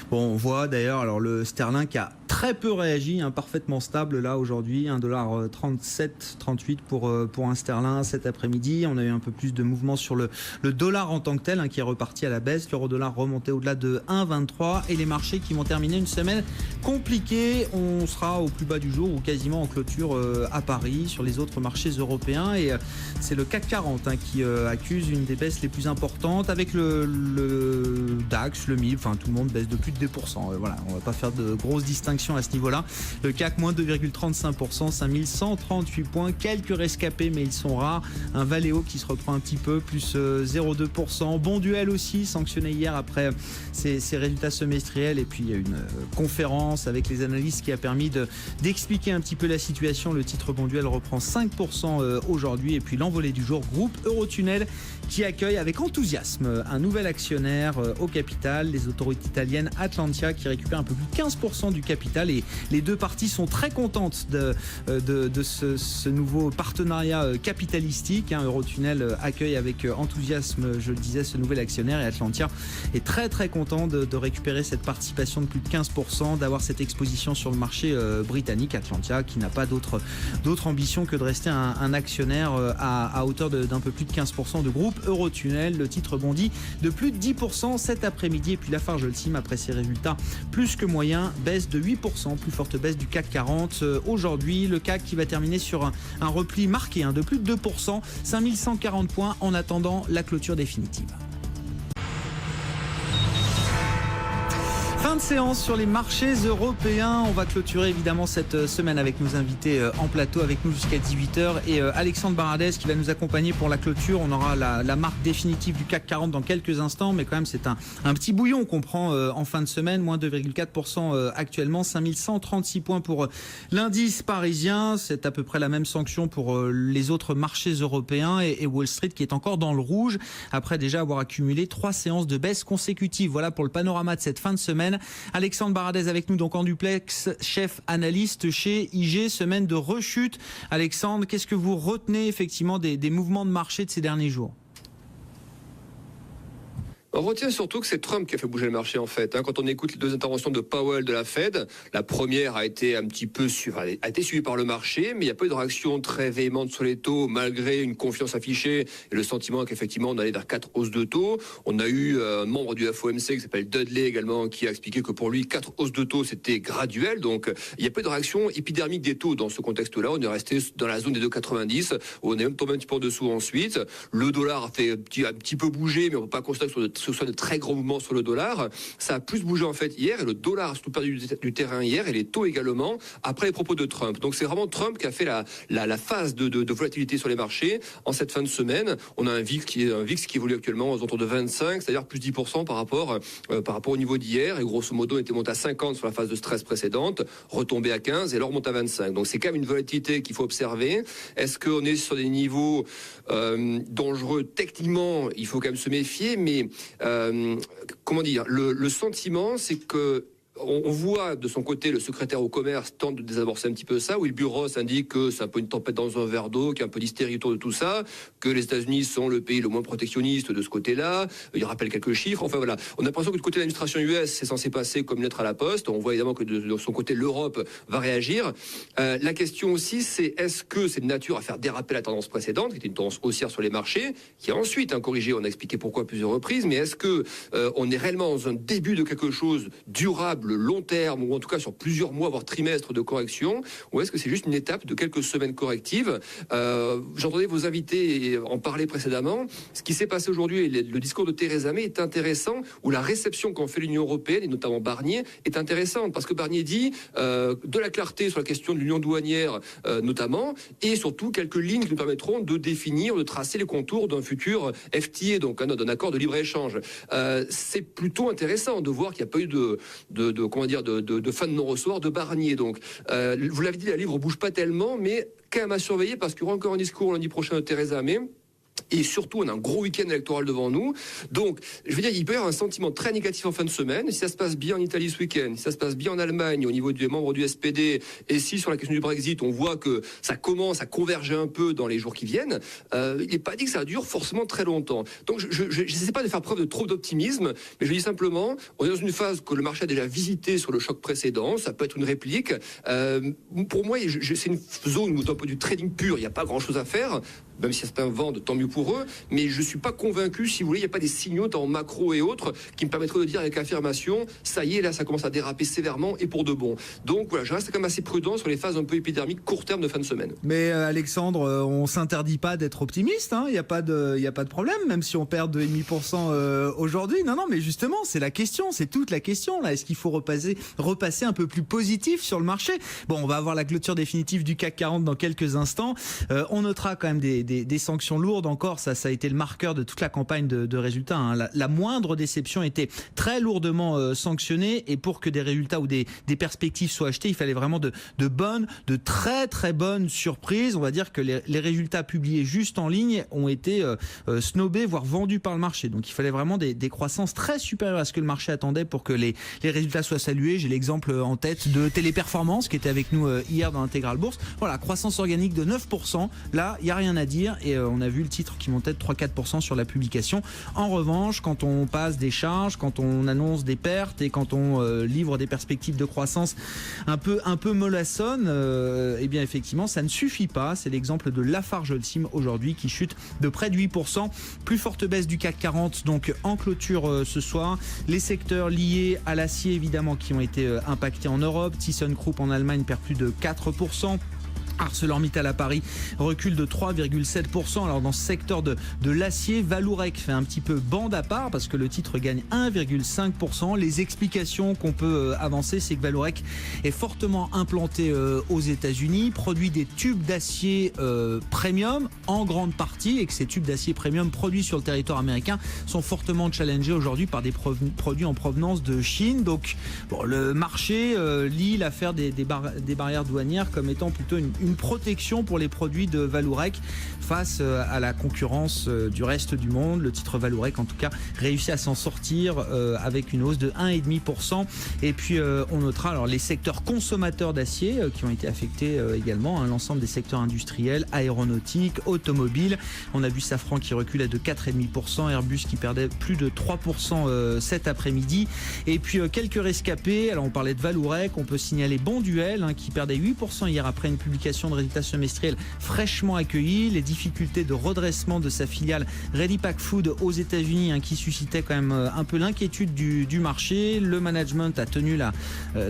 Bon, on voit d'ailleurs alors le sterling qui a très peu réagi, parfaitement stable là aujourd'hui, 1,37-38 pour un sterling cet après-midi. On a eu un peu plus de mouvement sur le dollar en tant que tel, qui est reparti à la baisse. L'euro-dollar remonté au-delà de 1,23 et les marchés qui vont terminer une semaine compliquée. On sera au plus bas du jour ou quasiment en clôture à Paris sur les autres marchés européens et c'est le CAC 40 qui accuse une des baisses les plus importantes avec le DAX, le MIB, tout le monde baisse de plus de 2%. Voilà, on va pas faire de grosses distinctions à ce niveau-là. Le CAC moins 2,35%, 5138 points, quelques rescapés mais ils sont rares. Un Valeo qui se reprend un petit peu, plus 0,2%. Bonduelle aussi, sanctionné hier après ses résultats semestriels et puis il y a une conférence avec les analystes qui a permis d'expliquer un petit peu la situation. Le titre Bonduelle reprend 5% aujourd'hui et puis l'envolée du jour, groupe Eurotunnel qui accueille avec enthousiasme un nouvel actionnaire au capital, les autorités italiennes Atlantia qui récupère un peu plus de 15% du capital et les deux parties sont très contentes de ce nouveau partenariat capitalistique. Eurotunnel accueille avec enthousiasme, je le disais, ce nouvel actionnaire et Atlantia est très très content de récupérer cette participation de plus de 15%, d'avoir cette exposition sur le marché britannique. Atlantia qui n'a pas d'autre ambition que de rester un actionnaire à hauteur d'un peu plus de 15% de groupe Eurotunnel. Le titre bondit de plus de 10% cet après-midi et puis Lafarge Holcim après ses résultats plus que moyens baisse de 8%, plus forte baisse du CAC 40 aujourd'hui. Le CAC qui va terminer sur un repli marqué de plus de 2%, 5140 points en attendant la clôture définitive. Fin de séance sur les marchés européens. On va clôturer évidemment cette semaine avec nos invités en plateau avec nous jusqu'à 18h et Alexandre Baradez qui va nous accompagner pour la clôture. On aura la marque définitive du CAC 40 dans quelques instants, mais quand même c'est un petit bouillon qu'on prend en fin de semaine, moins 2,4% actuellement, 5136 points pour l'indice parisien. C'est à peu près la même sanction pour les autres marchés européens et Wall Street qui est encore dans le rouge après déjà avoir accumulé 3 séances de baisse consécutives. Voilà pour le panorama de cette fin de semaine. Alexandre Baradez avec nous donc en duplex, chef analyste chez IG, semaine de rechute. Alexandre, qu'est-ce que vous retenez effectivement des mouvements de marché de ces derniers jours ? On retient surtout que c'est Trump qui a fait bouger le marché en fait. Quand on écoute les deux interventions de Powell de la Fed, la première a été un petit peu suivie par le marché, mais il n'y a pas eu de réaction très véhémente sur les taux malgré une confiance affichée et le sentiment qu'effectivement on allait vers 4 hausses de taux. On a eu un membre du FOMC qui s'appelle Dudley également qui a expliqué que pour lui 4 hausses de taux c'était graduel, donc il n'y a pas eu de réaction épidermique des taux dans ce contexte-là. On est resté dans la zone des 2,90, on est même tombé un petit peu en dessous ensuite. Le dollar a fait un petit peu bouger, mais on ne peut pas constater que ce soit de très gros mouvements sur le dollar. Ça a plus bougé en fait hier et le dollar a surtout perdu du terrain hier et les taux également après les propos de Trump. Donc c'est vraiment Trump qui a fait la phase de volatilité sur les marchés en cette fin de semaine. On a un VIX qui évolue actuellement aux alentours de 25, c'est-à-dire plus 10% par rapport au niveau d'hier et grosso modo on était monté à 50 sur la phase de stress précédente, retombé à 15 et alors remonte à 25. Donc c'est quand même une volatilité qu'il faut observer. Est-ce qu'on est sur des niveaux dangereux techniquement? Il faut quand même se méfier, mais comment dire, le sentiment, c'est que on voit de son côté le secrétaire au commerce tente de désamorcer un petit peu ça. Wilbur Ross indique que c'est un peu une tempête dans un verre d'eau, qu'il y a un peu d'hystérie autour de tout ça, que les États-Unis sont le pays le moins protectionniste de ce côté-là. Il rappelle quelques chiffres. Enfin voilà, on a l'impression que du côté de l'administration US, c'est censé passer comme une lettre à la poste. On voit évidemment que de son côté, l'Europe va réagir. La question aussi, c'est est-ce que c'est de nature à faire déraper la tendance précédente, qui était une tendance haussière sur les marchés, qui a ensuite corrigé. On a expliqué pourquoi à plusieurs reprises. Mais est-ce que on est réellement dans un début de quelque chose durable, long terme, ou en tout cas sur plusieurs mois, voire trimestres de correction, ou est-ce que c'est juste une étape de quelques semaines correctives? J'entendais vos invités en parler précédemment. Ce qui s'est passé aujourd'hui, le discours de Theresa May est intéressant, ou la réception qu'en fait l'Union européenne, et notamment Barnier, est intéressante, parce que Barnier dit de la clarté sur la question de l'union douanière notamment, et surtout quelques lignes qui nous permettront de définir, de tracer les contours d'un futur FTA, donc d'un accord de libre-échange. C'est plutôt intéressant de voir qu'il n'y a pas eu de fin de non-recevoir de Barnier. Donc, vous l'avez dit, la livre bouge pas tellement, mais quand même à surveiller parce qu'il y aura encore un discours lundi prochain de Theresa May. et surtout on a un gros week-end électoral devant nous. Donc, je veux dire, il peut y avoir un sentiment très négatif en fin de semaine. Si ça se passe bien en Italie ce week-end, si ça se passe bien en Allemagne au niveau des membres du SPD, et si sur la question du Brexit, on voit que ça commence à converger un peu dans les jours qui viennent, il n'est pas dit que ça dure forcément très longtemps. Donc, je n'essaie pas de faire preuve de trop d'optimisme, mais je dis simplement, on est dans une phase que le marché a déjà visitée sur le choc précédent. Ça peut être une réplique. Pour moi, c'est une zone où, d'un point de vue trading pur, il n'y a pas grand-chose à faire. Même si certains vendent, tant mieux pour eux, mais je ne suis pas convaincu, si vous voulez, il n'y a pas des signaux dans macro et autres qui me permettraient de dire avec affirmation, ça y est, là, ça commence à déraper sévèrement et pour de bon. Donc voilà, je reste quand même assez prudent sur les phases un peu épidermiques court terme de fin de semaine. Mais Alexandre, on s'interdit pas d'être optimiste, hein. Il n'y a pas de problème, même si on perd 2,5% aujourd'hui. Non, mais justement, c'est la question, c'est toute la question là. Est-ce qu'il faut repasser un peu plus positif sur le marché? Bon, on va avoir la clôture définitive du CAC 40 dans quelques instants. On notera quand même des sanctions lourdes encore. Ça a été le marqueur de toute la campagne de résultats, hein. La moindre déception était très lourdement sanctionnée, et pour que des résultats ou des perspectives soient achetés, il fallait vraiment de très très bonnes surprises. On va dire que les résultats publiés juste en ligne ont été snobés, voire vendus par le marché. Donc il fallait vraiment des croissances très supérieures à ce que le marché attendait pour que les résultats soient salués. J'ai l'exemple en tête de Téléperformance qui était avec nous hier dans Intégral Bourse. Voilà, croissance organique de 9%. Là, il n'y a rien à dire, et on a vu le titre qui montait de 3-4% sur la publication. En revanche, quand on passe des charges, quand on annonce des pertes et quand on livre des perspectives de croissance un peu mollassonnes, eh bien effectivement ça ne suffit pas. C'est l'exemple de Lafarge-Holcim aujourd'hui qui chute de près de 8%. Plus forte baisse du CAC 40 donc en clôture ce soir. Les secteurs liés à l'acier évidemment qui ont été impactés en Europe. ThyssenKrupp en Allemagne perd plus de 4%. ArcelorMittal à Paris recule de 3,7%. Alors dans ce secteur de l'acier, Vallourec fait un petit peu bande à part parce que le titre gagne 1,5%. Les explications qu'on peut avancer, c'est que Vallourec est fortement implanté aux États-Unis, produit des tubes d'acier premium en grande partie, et que ces tubes d'acier premium produits sur le territoire américain sont fortement challengés aujourd'hui par des produits en provenance de Chine. Donc bon, le marché lie l'affaire des barrières douanières comme étant plutôt une protection pour les produits de Vallourec face à la concurrence du reste du monde. Le titre Vallourec en tout cas réussit à s'en sortir avec une hausse de 1,5%. Et puis on notera alors les secteurs consommateurs d'acier qui ont été affectés également, hein, l'ensemble des secteurs industriels, aéronautiques, automobiles. On a vu Safran qui reculait de 4,5%, Airbus qui perdait plus de 3% cet après-midi. Et puis quelques rescapés. Alors on parlait de Vallourec, on peut signaler Bonduelle hein, qui perdait 8% hier après une publication de résultats semestriels fraîchement accueillis. Les difficultés de redressement de sa filiale Readypack Food aux États-Unis hein, qui suscitait quand même un peu l'inquiétude du marché. Le management a tenu la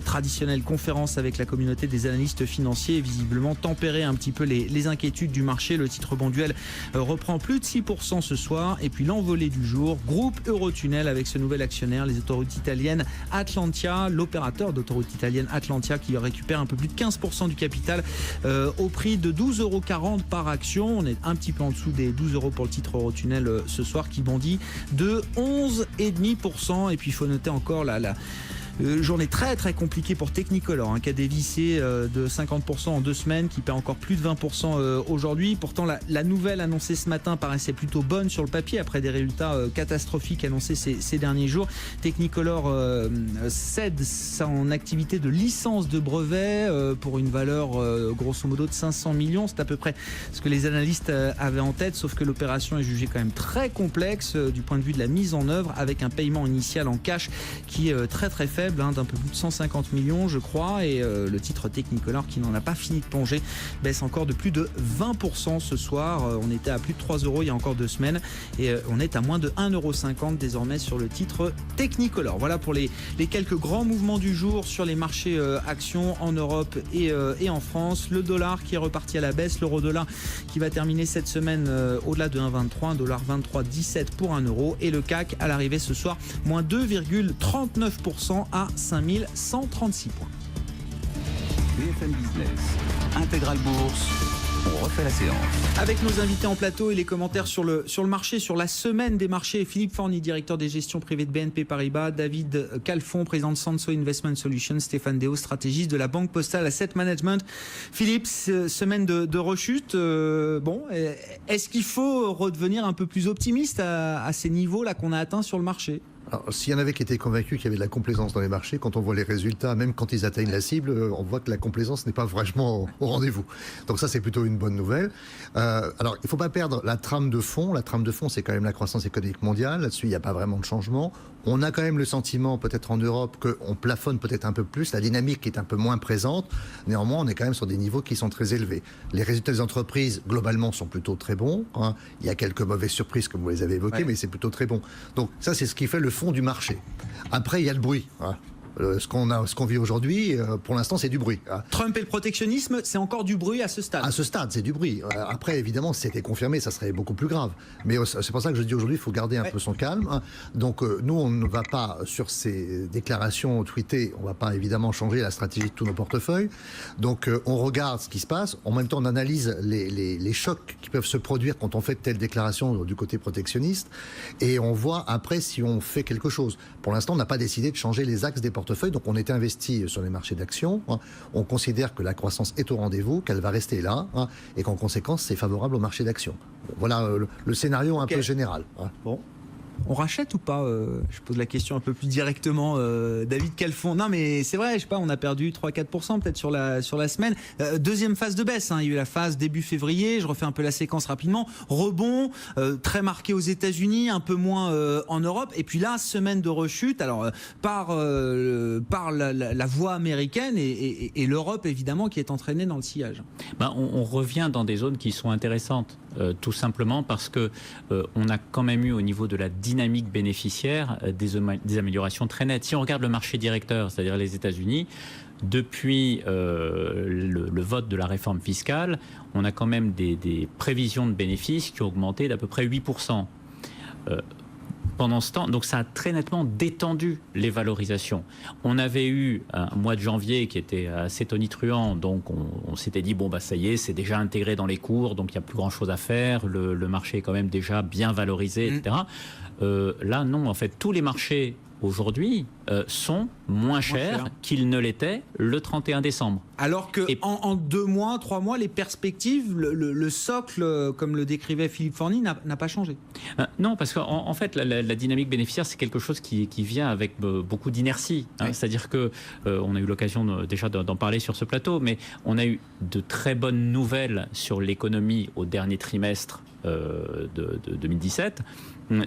traditionnelle conférence avec la communauté des analystes financiers et visiblement tempéré un petit peu les inquiétudes du marché. Le titre Bonduelle reprend plus de 6% ce soir. Et puis l'envolée du jour, groupe Eurotunnel avec ce nouvel actionnaire, les autoroutes italiennes Atlantia, l'opérateur d'autoroutes italiennes Atlantia qui récupère un peu plus de 15% du capital au prix de 12,40 € par action. On est un petit peu en dessous des 12 € pour le titre Eurotunnel ce soir qui bondit de 11,5%. Et puis il faut noter encore la journée très très compliquée pour Technicolor hein, qui a dévissé de 50% en 2 semaines, qui perd encore plus de 20% aujourd'hui. Pourtant la nouvelle annoncée ce matin paraissait plutôt bonne sur le papier après des résultats catastrophiques annoncés ces derniers jours. Technicolor cède son activité de licence de brevet pour une valeur grosso modo de 500 millions. C'est à peu près ce que les analystes avaient en tête, sauf que l'opération est jugée quand même très complexe du point de vue de la mise en œuvre, avec un paiement initial en cash qui est très très faible, d'un peu plus de 150 millions je crois, et le titre Technicolor qui n'en a pas fini de plonger baisse encore de plus de 20% ce soir. On était à plus de 3 € il y a encore 2 semaines et on est à moins de 1,50 € désormais sur le titre Technicolor. Voilà pour les quelques grands mouvements du jour sur les marchés actions en Europe et en France. Le dollar qui est reparti à la baisse, l'euro-dollar qui va terminer cette semaine au-delà de 1,23, $1,2317 pour 1 €, et le CAC à l'arrivée ce soir moins 2,39% à 5136 points. BFM Business, Intégral Bourse, on refait refait la séance. Avec nos invités en plateau et les commentaires sur le marché, sur la semaine des marchés, Philippe Forny, directeur des gestions privées de BNP Paribas, David Calfon, président de Sanso Investment Solutions, Stéphane Déo, stratégiste de la Banque Postale Asset Management. Philippe, semaine de rechute, est-ce qu'il faut redevenir un peu plus optimiste à ces niveaux-là qu'on a atteints sur le marché ? Alors, s'il y en avait qui étaient convaincus qu'il y avait de la complaisance dans les marchés, quand on voit les résultats, même quand ils atteignent la cible, on voit que la complaisance n'est pas vraiment au rendez-vous. Donc ça, c'est plutôt une bonne nouvelle. Alors, il ne faut pas perdre la trame de fond. La trame de fond, c'est quand même la croissance économique mondiale. Là-dessus, il n'y a pas vraiment de changement. On a quand même le sentiment, peut-être en Europe, qu'on plafonne peut-être un peu plus. La dynamique est un peu moins présente. Néanmoins, on est quand même sur des niveaux qui sont très élevés. Les résultats des entreprises, globalement, sont plutôt très bons. Il y a quelques mauvaises surprises, comme vous les avez évoquées, mais c'est plutôt très bon. Donc ça, c'est ce qui fait le fond du marché. Après, il y a le bruit. Ce qu'on vit aujourd'hui, pour l'instant, c'est du bruit. Trump et le protectionnisme, c'est encore du bruit à ce stade. À ce stade, c'est du bruit. Après, évidemment, si c'était confirmé, ça serait beaucoup plus grave. Mais c'est pour ça que je dis aujourd'hui, il faut garder un peu son calme. Donc, nous, on ne va pas, sur ces déclarations tweetées, on ne va pas évidemment changer la stratégie de tous nos portefeuilles. Donc, on regarde ce qui se passe. En même temps, on analyse les chocs qui peuvent se produire quand on fait de telles déclarations du côté protectionniste. Et on voit après si on fait quelque chose. Pour l'instant, on n'a pas décidé de changer les axes des portefeuilles. Donc on était investi sur les marchés d'actions. On considère que la croissance est au rendez-vous, qu'elle va rester là, et qu'en conséquence, c'est favorable au marché d'actions. Voilà le scénario un peu général. Bon. On rachète ou pas Je pose la question un peu plus directement. David Calfon. Non, mais c'est vrai, je sais pas, on a perdu 3-4% peut-être sur la semaine. Deuxième phase de baisse. Il y a eu la phase début février. Je refais un peu la séquence rapidement. Rebond, très marqué aux États-Unis, un peu moins en Europe. Et puis là, semaine de rechute. Alors par la voie américaine et l'Europe évidemment qui est entraînée dans le sillage. On revient dans des zones qui sont intéressantes. Tout simplement parce que on a quand même eu au niveau de la dynamique bénéficiaire des améliorations très nettes. Si on regarde le marché directeur, c'est-à-dire les États-Unis, depuis le vote de la réforme fiscale, on a quand même des prévisions de bénéfices qui ont augmenté d'à peu près 8%. Pendant ce temps, donc ça a très nettement détendu les valorisations. On avait eu un mois de janvier qui était assez tonitruant, donc on s'était dit ça y est, c'est déjà intégré dans les cours, donc il n'y a plus grand chose à faire, le marché est quand même déjà bien valorisé, etc. Là non, en fait tous les marchés aujourd'hui sont moins chers qu'ils ne l'étaient le 31 décembre. Alors que en 2 mois, 3 mois, les perspectives, le socle, comme le décrivait Philippe Forny, n'a pas changé. Non, parce qu'en fait, la dynamique bénéficiaire, c'est quelque chose qui vient avec beaucoup d'inertie. C'est-à-dire que on a eu l'occasion déjà d'en parler sur ce plateau, mais on a eu de très bonnes nouvelles sur l'économie au dernier trimestre de 2017.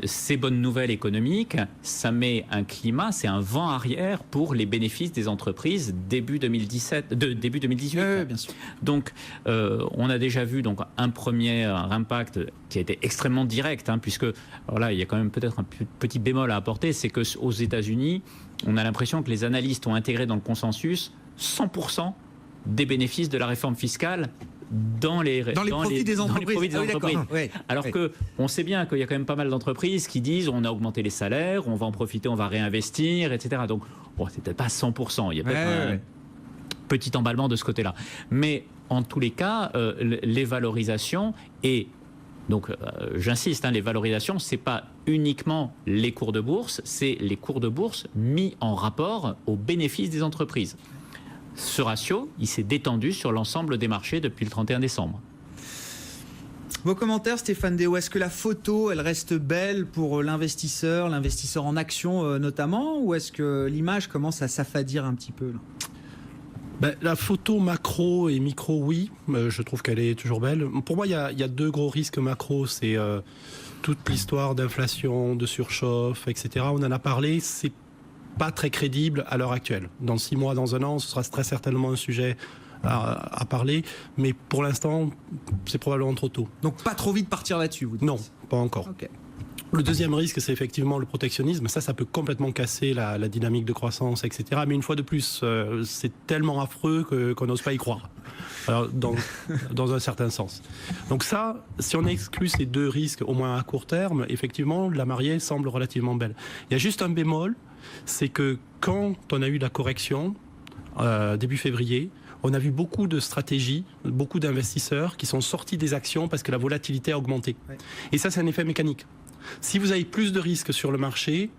Ces bonnes nouvelles économiques, ça met un climat, c'est un vent arrière pour les bénéfices des entreprises début 2018. Oui, bien sûr. Donc, on a déjà vu un premier impact qui a été extrêmement direct, puisque alors là, il y a quand même peut-être un petit bémol à apporter, c'est qu'aux États-Unis, on a l'impression que les analystes ont intégré dans le consensus 100% des bénéfices de la réforme fiscale dans les profits des entreprises. Alors que on sait bien qu'il y a quand même pas mal d'entreprises qui disent on a augmenté les salaires, on va en profiter, on va réinvestir, etc. Donc c'est peut-être pas 100%, il y a peut-être un petit emballement de ce côté-là. Mais en tous les cas, les valorisations et donc j'insiste, les valorisations, c'est pas uniquement les cours de bourse, c'est les cours de bourse mis en rapport aux bénéfices des entreprises. Ce ratio, il s'est détendu sur l'ensemble des marchés depuis le 31 décembre. Vos commentaires, Stéphane Déo, est-ce que la photo, elle reste belle pour l'investisseur en action notamment, ou est-ce que l'image commence à s'affadir un petit peu là ? La photo macro et micro, oui, je trouve qu'elle est toujours belle. Pour moi, il y a 2 gros risques macro, c'est toute l'histoire d'inflation, de surchauffe, etc. On en a parlé, c'est pas très crédible à l'heure actuelle. Dans 6 mois, dans 1 an, ce sera très certainement un sujet à parler, mais pour l'instant, c'est probablement trop tôt. Donc pas trop vite partir là-dessus, vous dites ? Non, pas encore. Okay. Le deuxième risque, c'est effectivement le protectionnisme. Ça peut complètement casser la dynamique de croissance, etc. Mais une fois de plus, c'est tellement affreux qu'on n'ose pas y croire. Alors, dans un certain sens. Donc ça, si on exclut ces 2 risques, au moins à court terme, effectivement, la mariée semble relativement belle. Il y a juste un bémol, c'est que quand on a eu la correction, début février, on a vu beaucoup de stratégies, beaucoup d'investisseurs qui sont sortis des actions parce que la volatilité a augmenté. Ouais. Et ça, c'est un effet mécanique. Si vous avez plus de risques sur le marché,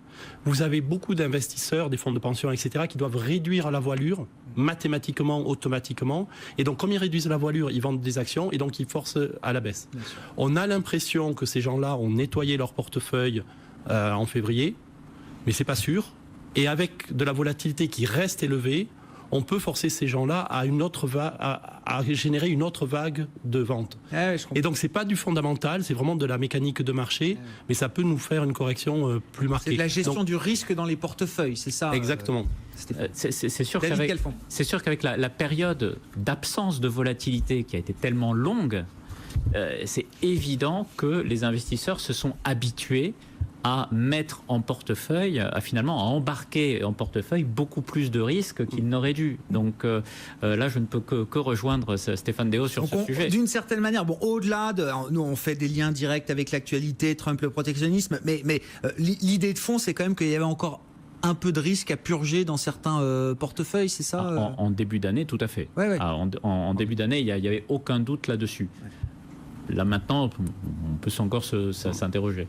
vous avez beaucoup d'investisseurs, des fonds de pension, etc., qui doivent réduire la voilure mathématiquement, automatiquement. Et donc, comme ils réduisent la voilure, ils vendent des actions et donc ils forcent à la baisse. On a l'impression que ces gens-là ont nettoyé leur portefeuille en février, mais c'est pas sûr. Et avec de la volatilité qui reste élevée, on peut forcer ces gens-là à générer une autre vague de vente. Et donc, c'est pas du fondamental, c'est vraiment de la mécanique de marché, mais ça peut nous faire une correction plus marquée. C'est de la gestion du risque dans les portefeuilles, c'est ça Exactement. C'est sûr qu'avec la période d'absence de volatilité qui a été tellement longue, c'est évident que les investisseurs se sont habitués à mettre en portefeuille, finalement à embarquer en portefeuille beaucoup plus de risques qu'ils n'auraient dû. Donc là, je ne peux que rejoindre Stéphane Déo sur ce sujet. D'une certaine manière, bon, au-delà de... Nous, on fait des liens directs avec l'actualité, Trump, le protectionnisme, mais l'idée de fond, c'est quand même qu'il y avait encore un peu de risque à purger dans certains portefeuilles, c'est ça en début d'année, tout à fait. Ouais. En début d'année, il n'y avait aucun doute là-dessus. Là, maintenant, on peut encore s'interroger.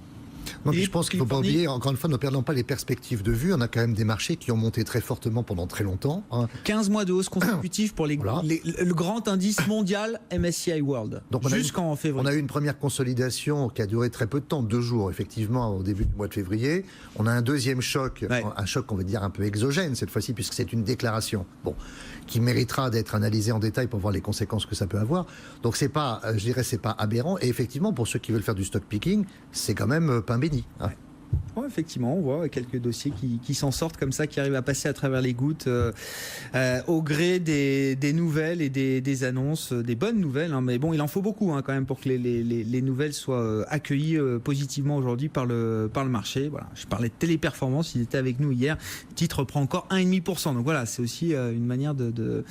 Non, je pense qu'il ne faut pas oublier, encore une fois, ne perdons pas les perspectives de vue. On a quand même des marchés qui ont monté très fortement pendant très longtemps. 15 mois de hausse consécutive pour le grand indice mondial MSCI World, jusqu'en février. On a eu une première consolidation qui a duré très peu de temps, 2 jours, effectivement, au début du mois de février. On a un deuxième choc, un choc, on va dire, un peu exogène cette fois-ci, puisque c'est une déclaration qui méritera d'être analysée en détail pour voir les conséquences que ça peut avoir. Donc, c'est pas aberrant. Et effectivement, pour ceux qui veulent faire du stock picking, c'est quand même pain béni. Ouais, effectivement, on voit quelques dossiers qui s'en sortent comme ça, qui arrivent à passer à travers les gouttes au gré des nouvelles et des annonces, des bonnes nouvelles. Mais bon, il en faut beaucoup quand même pour que les nouvelles soient accueillies positivement aujourd'hui par le marché. Voilà. Je parlais de Téléperformance, ils étaient avec nous hier. Le titre prend encore 1,5%. Donc voilà, c'est aussi une manière de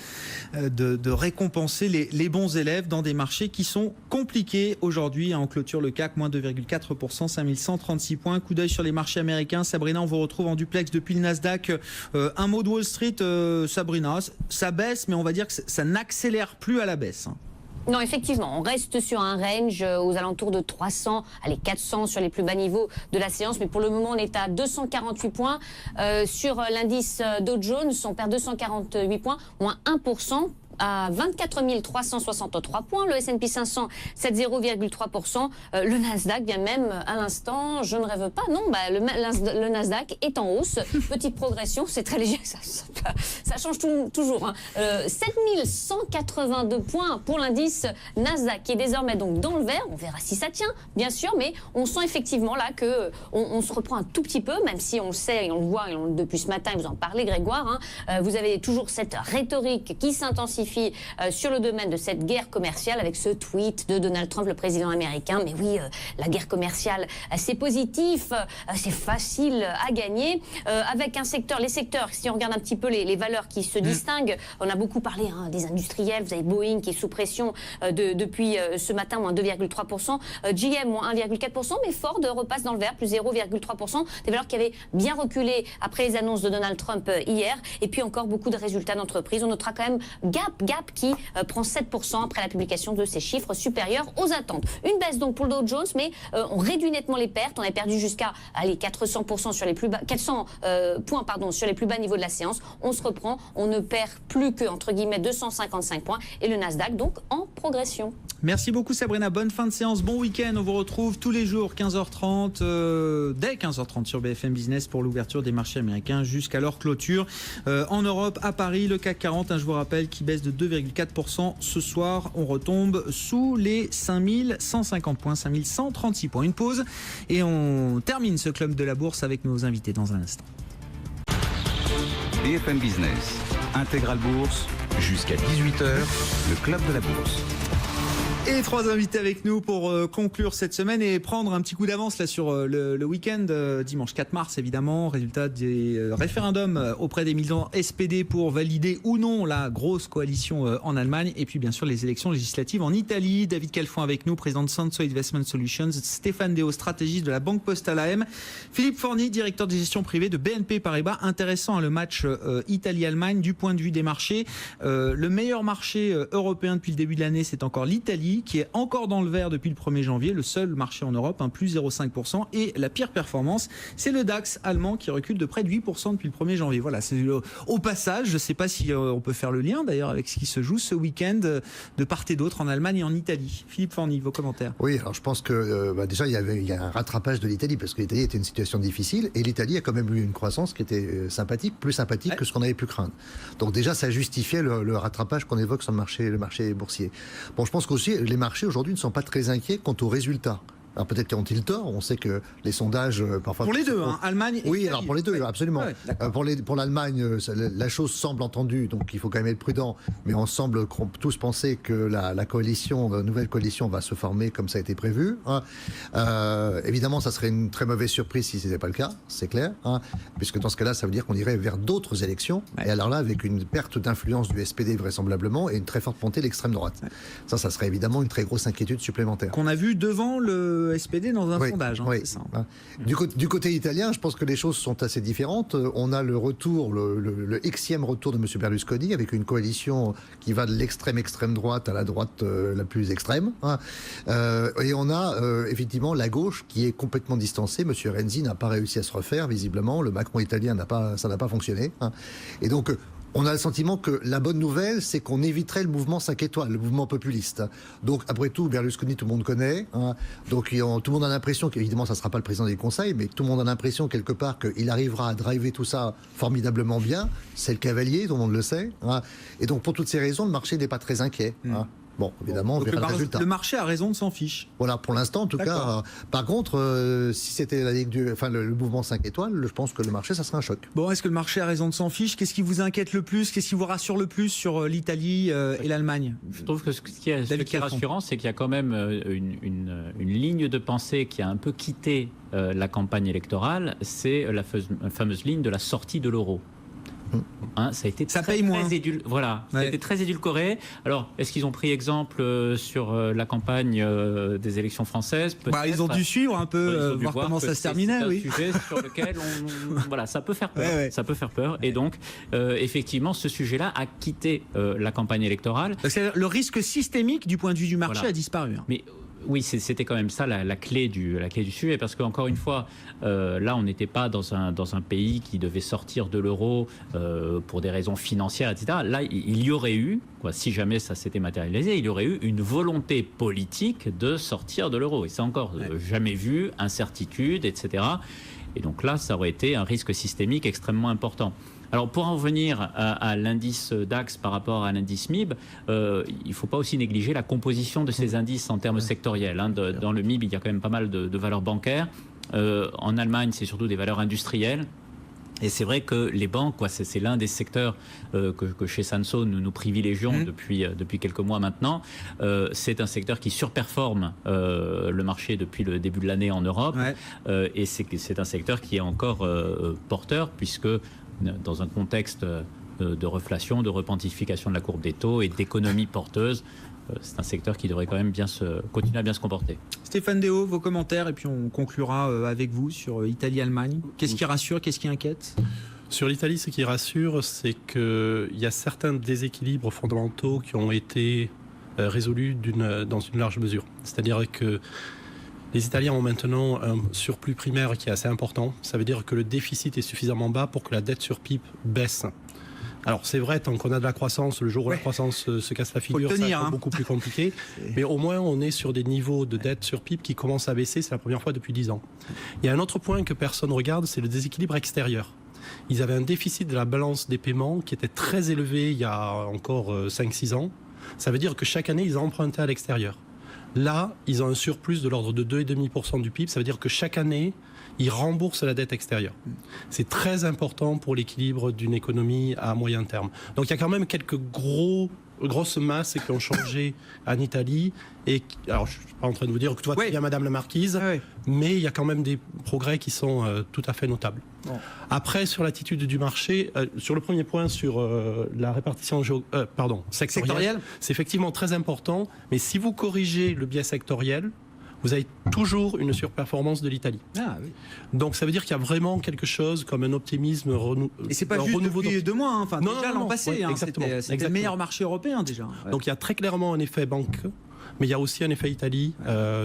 récompenser les bons élèves dans des marchés qui sont compliqués aujourd'hui. En clôture, le CAC, moins 2,4%, 5136 points. Coup d'œil sur les marchés américains. Sabrina, on vous retrouve en duplex depuis le Nasdaq. Un mot de Wall Street, Sabrina, ça baisse, mais on va dire que ça n'accélère plus à la baisse. Non, effectivement, on reste sur un range aux alentours de 300, allez 400 sur les plus bas niveaux de la séance, mais pour le moment on est à 248 points. Sur l'indice Dow Jones, on perd 248 points, moins 1%. À 24 363 points, le S&P 500 7,3%, le Nasdaq vient même à l'instant, je ne rêve pas, non, le Nasdaq est en hausse, petite progression, c'est très léger, ça change toujours. 7182 points pour l'indice Nasdaq qui est désormais donc dans le vert, on verra si ça tient, bien sûr, mais on sent effectivement là que on se reprend un tout petit peu, même si on le sait et on le voit depuis ce matin, vous en parlez Grégoire, vous avez toujours cette rhétorique qui s'intensifie sur le domaine de cette guerre commerciale avec ce tweet de Donald Trump, le président américain. Mais oui, la guerre commerciale, c'est positif, c'est facile à gagner. Avec les secteurs, si on regarde un petit peu les valeurs qui se distinguent, on a beaucoup parlé des industriels, vous avez Boeing qui est sous pression depuis ce matin, moins 2,3%, GM, moins 1,4%, mais Ford repasse dans le vert, plus 0,3%, des valeurs qui avaient bien reculé après les annonces de Donald Trump hier, et puis encore beaucoup de résultats d'entreprises. On notera quand même Gap qui prend 7% après la publication de ces chiffres supérieurs aux attentes. Une baisse donc pour le Dow Jones, mais on réduit nettement les pertes. On a perdu jusqu'à 400% sur les plus bas, 400 points sur les plus bas niveaux de la séance. On se reprend, on ne perd plus que entre guillemets 255 points et le Nasdaq donc en progression. Merci beaucoup Sabrina, bonne fin de séance, bon week-end. On vous retrouve tous les jours 15h30, dès 15h30 sur BFM Business pour l'ouverture des marchés américains jusqu'à leur clôture. En Europe, à Paris, le CAC 40, je vous rappelle, qui baisse de 2,4% ce soir. On retombe sous les 5150 points, 5136 points. Une pause et on termine ce club de la bourse avec nos invités dans un instant. BFM Business, Intégral Bourse, jusqu'à 18h, le club de la bourse. Et 3 invités avec nous pour conclure cette semaine et prendre un petit coup d'avance là sur le week-end, dimanche 4 mars évidemment, résultat des référendums auprès des militants SPD pour valider ou non la grosse coalition en Allemagne, et puis bien sûr les élections législatives en Italie. David Calfon avec nous, président de Sanso Investment Solutions, Stéphane Déo, stratégiste de la Banque Postale AM, Philippe Forny, directeur de gestion privée de BNP Paribas. Intéressant le match Italie-Allemagne du point de vue des marchés. Le meilleur marché européen depuis le début de l'année, c'est encore l'Italie, qui est encore dans le vert depuis le 1er janvier, le seul marché en Europe, plus 0,5%. Et la pire performance, c'est le DAX allemand qui recule de près de 8% depuis le 1er janvier. Voilà, c'est au passage. Je ne sais pas si on peut faire le lien d'ailleurs avec ce qui se joue ce week-end de part et d'autre en Allemagne et en Italie. Philippe Forny, vos commentaires. Oui, alors je pense que déjà il y a un rattrapage de l'Italie parce que l'Italie était une situation difficile et l'Italie a quand même eu une croissance qui était sympathique, plus sympathique que ce qu'on avait pu craindre. Donc déjà ça justifiait le rattrapage qu'on évoque sur le marché boursier. Bon, je pense qu'aussi les marchés aujourd'hui ne sont pas très inquiets quant aux résultats. Alors peut-être qu'ils ont tort, on sait que les sondages parfois... Pour les deux, Allemagne et oui, Italie. alors pour les deux, absolument. Ouais, pour l'Allemagne, la chose semble entendue, donc il faut quand même être prudent, mais on semble tous penser que la nouvelle coalition va se former comme ça a été prévu. Évidemment, ça serait une très mauvaise surprise si ce n'était pas le cas, c'est clair, puisque dans ce cas-là, ça veut dire qu'on irait vers d'autres élections, et alors là, avec une perte d'influence du SPD vraisemblablement, et une très forte montée de l'extrême droite. Ça serait évidemment une très grosse inquiétude supplémentaire. Qu'on a vu devant le SPD dans un sondage. Oui. C'est ça. Du côté italien, je pense que les choses sont assez différentes. On a le retour, le Xème retour de M. Berlusconi avec une coalition qui va de l'extrême droite à la droite la plus extrême. Et on a effectivement la gauche qui est complètement distancée. M. Renzi n'a pas réussi à se refaire, visiblement. Le Macron italien ça n'a pas fonctionné. Et donc, on a le sentiment que la bonne nouvelle, c'est qu'on éviterait le mouvement 5 étoiles, le mouvement populiste. Donc, après tout, Berlusconi, tout le monde connaît. Donc, tout le monde a l'impression qu'évidemment, ça ne sera pas le président du Conseil, mais tout le monde a l'impression, quelque part, qu'il arrivera à driver tout ça formidablement bien. C'est le cavalier, tout le monde le sait. Et donc, pour toutes ces raisons, le marché n'est pas très inquiet. Bon, évidemment, on verra le résultat. Le marché a raison de s'en fiche. Voilà, pour l'instant, en tout cas. Par contre, si c'était le mouvement 5 étoiles, je pense que le marché, ça serait un choc. Bon, est-ce que le marché a raison de s'en fiche? Qu'est-ce qui vous inquiète le plus? Qu'est-ce qui vous rassure le plus sur l'Italie et l'Allemagne? Je trouve que ce qui est rassurant, c'est qu'il y a quand même une ligne de pensée qui a un peu quitté la campagne électorale, c'est la fameuse ligne de la sortie de l'euro. Ça a été ça paye moins. Ça a été très édulcoré. Alors, est-ce qu'ils ont pris exemple sur la campagne des élections françaises? Ils ont dû suivre un peu, voir comment ça se terminait. C'est un sujet sur lequel ça peut faire peur. Ça peut faire peur. Et donc, effectivement, ce sujet-là a quitté la campagne électorale. Parce que le risque systémique du point de vue du marché a disparu. Mais oui, c'était quand même ça la clé du sujet, parce qu'encore une fois, là, on n'était pas dans un pays qui devait sortir de l'euro pour des raisons financières, etc. Là, il y aurait eu, si jamais ça s'était matérialisé, il y aurait eu une volonté politique de sortir de l'euro. Et c'est encore jamais vu, incertitude, etc. Et donc là, ça aurait été un risque systémique extrêmement important. Alors pour en revenir à l'indice DAX par rapport à l'indice MIB, il ne faut pas aussi négliger la composition de ces indices en termes sectoriels. Dans le MIB, il y a quand même pas mal de valeurs bancaires. En Allemagne, c'est surtout des valeurs industrielles. Et c'est vrai que les banques, c'est l'un des secteurs que chez Sanso nous privilégions depuis quelques mois maintenant. C'est un secteur qui surperforme le marché depuis le début de l'année en Europe. Et c'est un secteur qui est encore porteur, puisque dans un contexte de reflation, de repentification de la courbe des taux et d'économie porteuse, c'est un secteur qui devrait quand même continuer à bien se comporter. Stéphane Déo, vos commentaires, et puis on conclura avec vous sur Italie-Allemagne. Qu'est-ce qui rassure, qu'est-ce qui inquiète? Sur l'Italie, ce qui rassure, c'est qu'il y a certains déséquilibres fondamentaux qui ont été résolus dans une large mesure. C'est-à-dire que les Italiens ont maintenant un surplus primaire qui est assez important. Ça veut dire que le déficit est suffisamment bas pour que la dette sur PIB baisse. Alors c'est vrai, tant qu'on a de la croissance, le jour où la croissance se casse la figure, c'est beaucoup plus compliqué. Mais au moins, on est sur des niveaux de dette sur PIB qui commencent à baisser. C'est la première fois depuis 10 ans. Il y a un autre point que personne ne regarde, c'est le déséquilibre extérieur. Ils avaient un déficit de la balance des paiements qui était très élevé il y a encore 5-6 ans. Ça veut dire que chaque année, ils empruntaient à l'extérieur. Là, ils ont un surplus de l'ordre de 2,5% du PIB. Ça veut dire que chaque année, ils remboursent la dette extérieure. C'est très important pour l'équilibre d'une économie à moyen terme. Donc il y a quand même quelques gros grosses masses qui ont changé en Italie. Alors, je ne suis pas en train de vous dire que tout va très bien, Madame la Marquise, mais il y a quand même des progrès qui sont tout à fait notables. Bon. Après, sur l'attitude du marché, sur le premier point, sur la répartition sectorielle, c'est effectivement très important, mais si vous corrigez le biais sectoriel, vous avez toujours une surperformance de l'Italie. Ah, oui. Donc ça veut dire qu'il y a vraiment quelque chose comme un optimisme et c'est pas juste depuis 2 mois, hein. Enfin, non, déjà l'an passé, c'était le meilleur marché européen déjà. Ouais. Donc il y a très clairement un effet banque, mais il y a aussi un effet Italie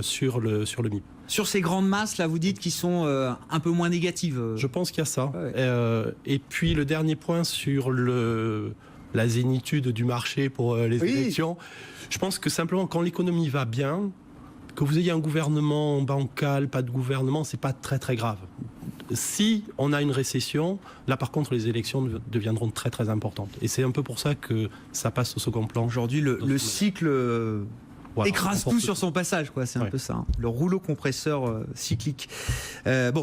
sur le MIB. Sur ces grandes masses, là, vous dites qu'ils sont un peu moins négatives. Je pense qu'il y a ça. Et puis le dernier point sur la zénitude du marché pour les élections, je pense que simplement quand l'économie va bien, que vous ayez un gouvernement bancal, pas de gouvernement, c'est pas très très grave. Si on a une récession, là par contre les élections deviendront très très importantes. Et c'est un peu pour ça que ça passe au second plan. Aujourd'hui, le cycle écrase tout sur son passage, quoi. C'est un peu ça, hein. Le rouleau compresseur cyclique,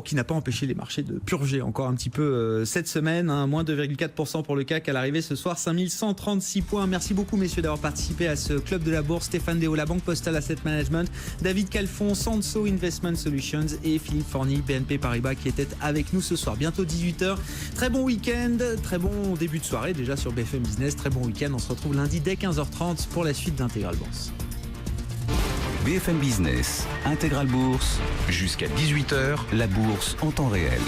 qui n'a pas empêché les marchés de purger encore un petit peu cette semaine, hein, moins 2,4% pour le CAC à l'arrivée ce soir, 5136 points. Merci beaucoup messieurs d'avoir participé à ce club de la bourse. Stéphane Déo, la Banque Postale Asset Management, David Calfon, Sanso Investment Solutions et Philippe Forny, BNP Paribas, qui étaient avec nous ce soir. Bientôt 18h. Très bon week-end, très bon début de soirée déjà sur BFM Business. Très bon week-end. On se retrouve lundi dès 15h30 pour la suite d'Intégral Bourse. BFM Business, Intégral Bourse, jusqu'à 18h, la bourse en temps réel.